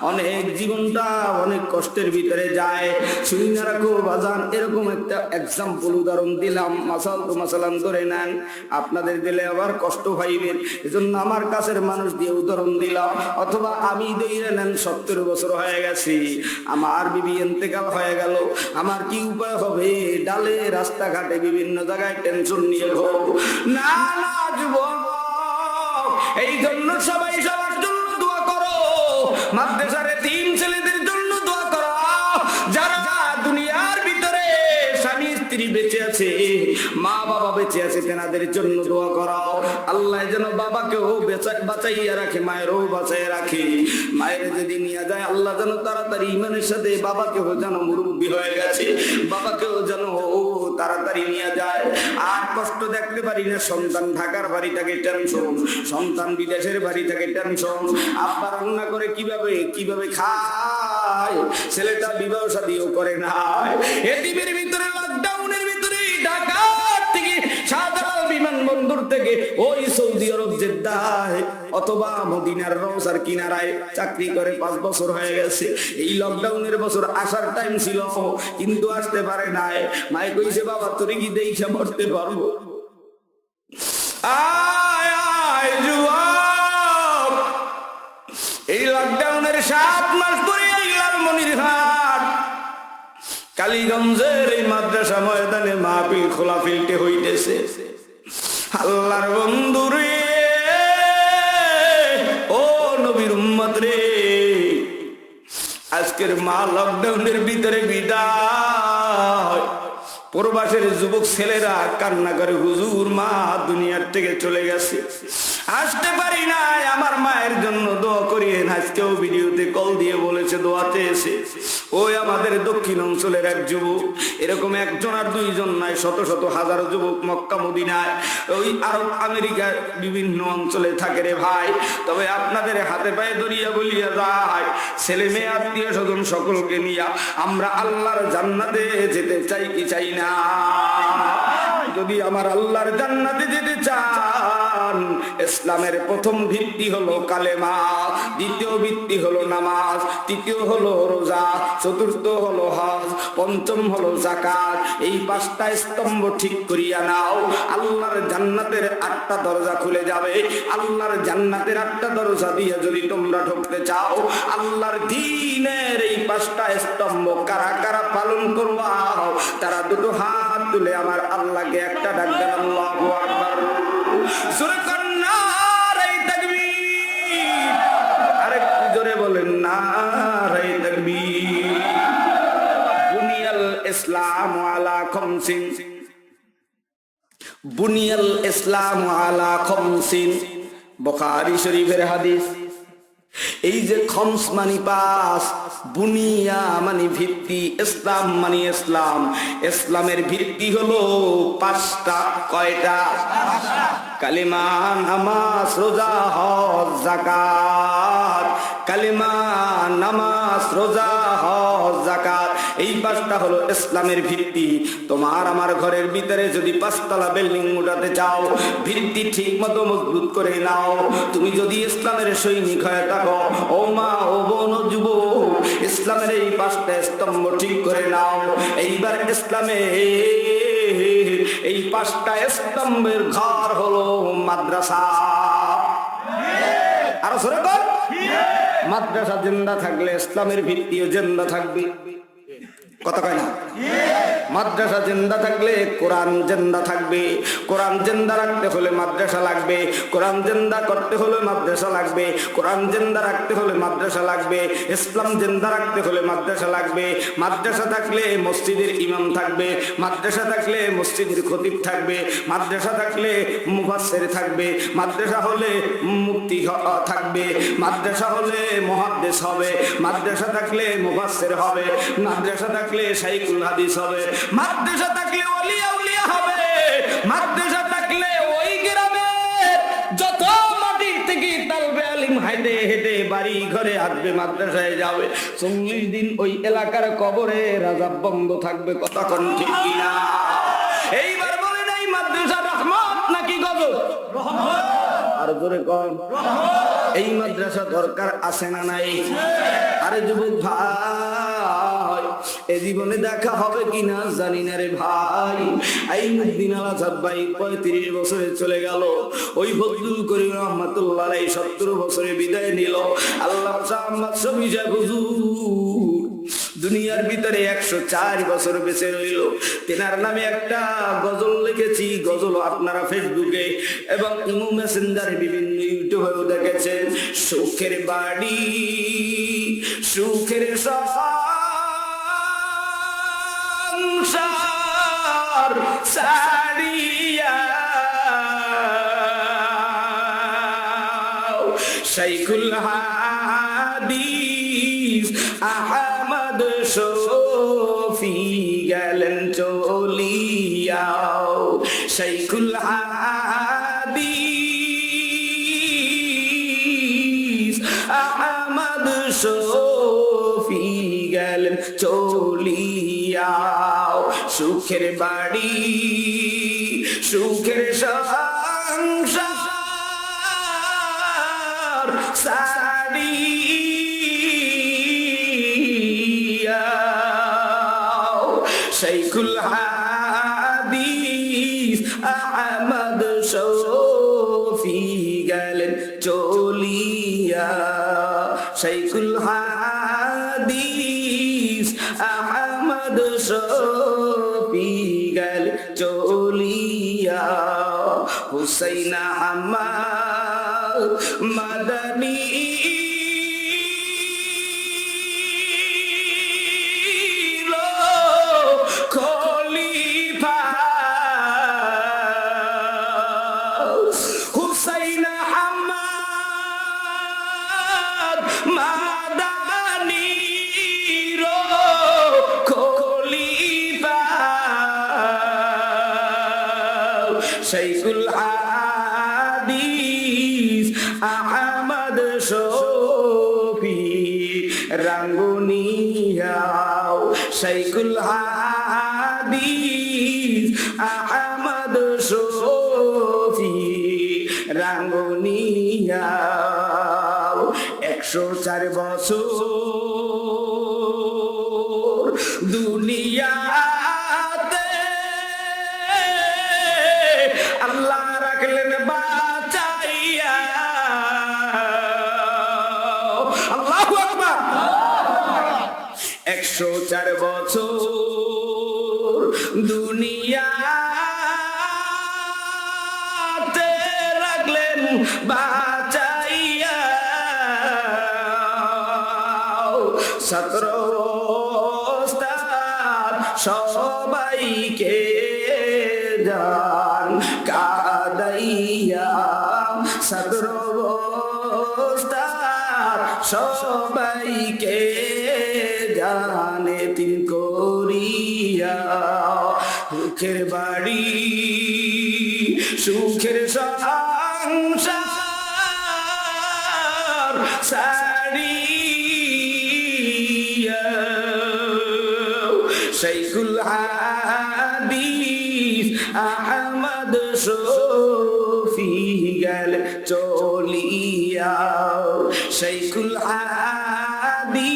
Speaker 1: অনেক জীবনটা অনেক কষ্টের ভিতরে যায়। শুনি না রাখো বাজান, এরকম একটা এক্সাম্পল উদাহরণ দিলাম, মাসাল তো মাসালান ধরে নেন, আপনাদের দিলে আবার কষ্ট পাইবেন, এজন্য আমার কাছের মানুষ দিয়ে উদাহরণ দিলাম। অথবা আমি দইরে নেন, 70 বছর হয়ে গেছি, আমার বিবি ইন্তেকাল হয়ে গেল, আমার কি উপায় হবে? ডালে রাস্তাঘাটে বিভিন্ন জায়গায় টেনশন নিয়ে ঘোর না। না যুবক, এই জন্য সবাই সবার জন্য দোয়া করো। মাদ্রাসার তিন ছেলেদের জন্য দোয়া করো, যারা দুনিয়ার ভিতরে স্বামী স্ত্রী বেঁচে আছে, মা বাবা বেঁচে আছে, তেনাদের জন্য দোয়া করো। আল্লাহ যেন বাবাকেও বাঁচাইয়া রাখে, মায়েরও বাঁচাইয়া রাখে। মায়ের যদি নিয়ে যায়, আল্লাহ যেন তাড়াতাড়ি ইমানের সাথে বাবাকেও যেন মুরব্বী হয়ে গেছে, বাবাকেও যেন তাড়াতাড়ি নিয়ে যায়। আর কষ্ট দেখতে পারি না, সন্তান ঢাকার বাড়ি থাকে টেনশন, সন্তান বিদেশের বাড়ি থাকে টেনশন, আব্বা রান্না করে কিভাবে কিভাবে খায়, ছেলেটা বিবাহ শাদীও করে না। এটিমের ভিতরে লকডাউনের ভিতরে ঢাকা থেকে শাহজালাল বিমানবন্দর থেকে ওই সৌদি আরব জেদ্দায় অথবা মদিনার রওজার কিনারায় চাকরি করে 5 বছর হয়ে গেছে। এই লকডাউনের বছর আসার টাইম ছিল, কিন্তু আসতে পারে নাই। মাই কইছে বাবা তোরে কি দেইখা মরতে পারবো? আয় আয় যুবক, এই লকডাউনের 7 মাস পরে এই লালমনিরহাট কালীগঞ্জের এই মাদ্রাসা ময়দানে মাহফিল খোলা ফিল্টে হইতেছে। আল্লাহর বন্ধু রে, ও নবীর উম্মত রে, আজকের মা লকডাউনের ভিতরে বিদায়। প্রবাসের যুবক ছেলেরা কান্না করে, হুজুর মা দুনিয়ার থেকে চলে গেছে, আসতে পারি নাই, আমার মায়ের জন্য দোয়া করিয়েন। আজকেও ভিডিওতে কল দিয়ে বলেছে, দোয়াতে এসে। ওই আমাদের দক্ষিণ অঞ্চলের এক যুবক, এরকম একজন আর দুইজন নাই, শত শত হাজার যুবক মক্কা মদিনায়, ওই আরব আমেরিকার বিভিন্ন অঞ্চলে থাকে রে ভাই। তবে আপনাদের হাতে পায়ে ধরিয়া বলিয়া যায়, ছেলে মেয়ে আত্মীয় স্বজন সকলকে নিয়া আমরা আল্লাহর জান্নাতে যেতে চাই কি চাই না? যদি আমার আল্লাহর জান্নাতে যেতে চান, ইসলামের প্রথম ভিত্তি হলো কালেমা, দ্বিতীয় ভিত্তি হলো নামাজ, তৃতীয় হলো রোজা, চতুর্থ হলো হজ, পঞ্চম হলো যাকাত। এই 5টা স্তম্ভ ঠিক করিয়া নাও, আল্লাহর জান্নাতের 8টা দরজা খুলে যাবে। আল্লাহর জান্নাতের 8টা দরজা দিয়ে যদি তোমরা ঢুকতে চাও, আল্লাহর দ্বীনের এই 5টা স্তম্ভ কারা কারা পালন করবা, তারা দুটো হাত তুলে আমার আল্লাহকে একটা ডাক দেন, আল্লাহু আকবার। জোরে কর নারে তাকবীর, আরেকটু জোরে বলেন নারে তাকবীর। ইসলামু আলা খামসিন, বুনিয়াল ইসলামু আলা খামসিন, বুখারী শরীফের হাদিস। এই যে খমস মানি পাঁচ, বুনিয়া মানে ভিত্তি, ইসলাম মানে ইসলাম, ইসলামের ভিত্তি হলো পাঁচটা। কয়টা? কালিমা, নামাজ, রোজা, হজ, যাকাত। কালিমা, নামাজ, রোজা, হজ, যাকাত, এই পাঁচটা হলো ইসলামের ভিত্তি। তোমার আমার ঘরের ভিতরে যদি পাঁচতলা বিল্ডিং উঠাতে চাও, ভিত্তি ঠিক মতো মজবুত করে নাও। তুমি যদি ইসলামের সৈনিক হয়ে থাকো, ও মা, ও বোন, ও যুবক, ইসলামের এই পাঁচটা স্তম্ভ ঠিক করে নাও। এইবার ইসলামে এই পাঁচটা স্তম্ভের ঘর হলো মাদ্রাসা। আরো সরে কর। মাদ্রাসা জিন্দা থাকলে ইসলামের ভিত্তিও জিন্দা থাকবে। কথা কয় না? মাদ্রাসা জিন্দা থাকলে কোরআন জিন্দা থাকবে। কোরআন জিন্দা রাখতে হলে মাদ্রাসা লাগবে। কোরআন জিন্দা করতে হলে মাদ্রাসা লাগবে। কোরআন জিন্দা রাখতে হলে মাদ্রাসা লাগবে। ইসলাম জিন্দা রাখতে হলে মাদ্রাসা লাগবে। মাদ্রাসা থাকলে মসজিদের ইমাম থাকবে। মাদ্রাসা থাকলে মসজিদের খতিব থাকবে। মাদ্রাসা থাকলে মুফাসসির থাকবে। মাদ্রাসা হলে মুফতি থাকবে। মাদ্রাসা হলে মুহাদ্দিস হবে। মাদ্রাসা থাকলে মুফাসসির হবে। মাদ্রাসা থাকলে শাইখুল হাদিস হবে। মাদ্রাসা থাকলে ওলিয়া উলিয়া হবে। মাদ্রাসা থাকলে ওই গ্রামের যত মাটি থেকে তালবে আলিম হেঁটে হেঁটে বাড়ি ঘরে আসবে, মাদ্রাসায় যাবে। 40 দিন ওই এলাকার কবরে রাজাব বন্ধ থাকবে। কথা কোন ঠিক কিনা? এইবার বলেন, এই মাদ্রাসা রহমত নাকি গজব? রহমত। আর জোরে কোন রহমত। এই মাদ্রাসা দরকার আছে না নাই? আরে যুবক ভাই, এ জীবনে দেখা হবে কিনা জানি না রে ভাই। আইনুদ্দিন আল আজাদ ভাই 35 বছরে চলে গেল। ওই ফজলুল করিম রহমাতুল্লাহ আলাইহি 70 বছরে বিদায় নিল। আল্লাহ আহমদ শফি সাহেব হুজুর দুনিয়ার ভিতরে 104 বছর বেঁচে রইল। তেনার নামে একটা গজল লিখেছি। গজল আপনারা ফেসবুকে এবং ইমো মেসেঞ্জারে বিভিন্ন ইউটিউবেও দেখেছেন। সুখের বাড়ি, সুখের সংসার সারিয়া শাইখুল হাদিস আহমদ শফি গেলেন চলিয়া। শাইখুল হাদিস আহমদ শফি গেলেন চলিয়া। সুখের বাড়ি, সুখের সংসার সারিয়া শাইখুল হাদিস আহমদ শফি গেলেন চলিয়া। শাইখুল হাদিস আহমদ শফি গেলেন চলিয়া। হুসাইন আহমদ মাদানী খলিফা। হুসাইন আহমদ মাদানী খলিফা। শাইখুল হাদিস আহমদ শফি রাঙ্গুনিয়া। শাইখুল হাদিস আহমদ শফি রাঙ্গুনিয়া। 104 বছর দুনিয়াতে আল্লাহ রাখলেন বাঁচাইয়া। আল্লাহু আকবার। 104 বছর দুনিয়াতে রাখলেন বাঁচাইয়া। 17 ওস্তাদ সবাইকে জান কাদাইয়া সদর সবাইকে জানে তিন করিয়া সুখের বাড়ি সুখের সংসার সারিয়া শাইখুল হাদিস আহমদ শফি গেল চলিয়া শাইখুল হাদিস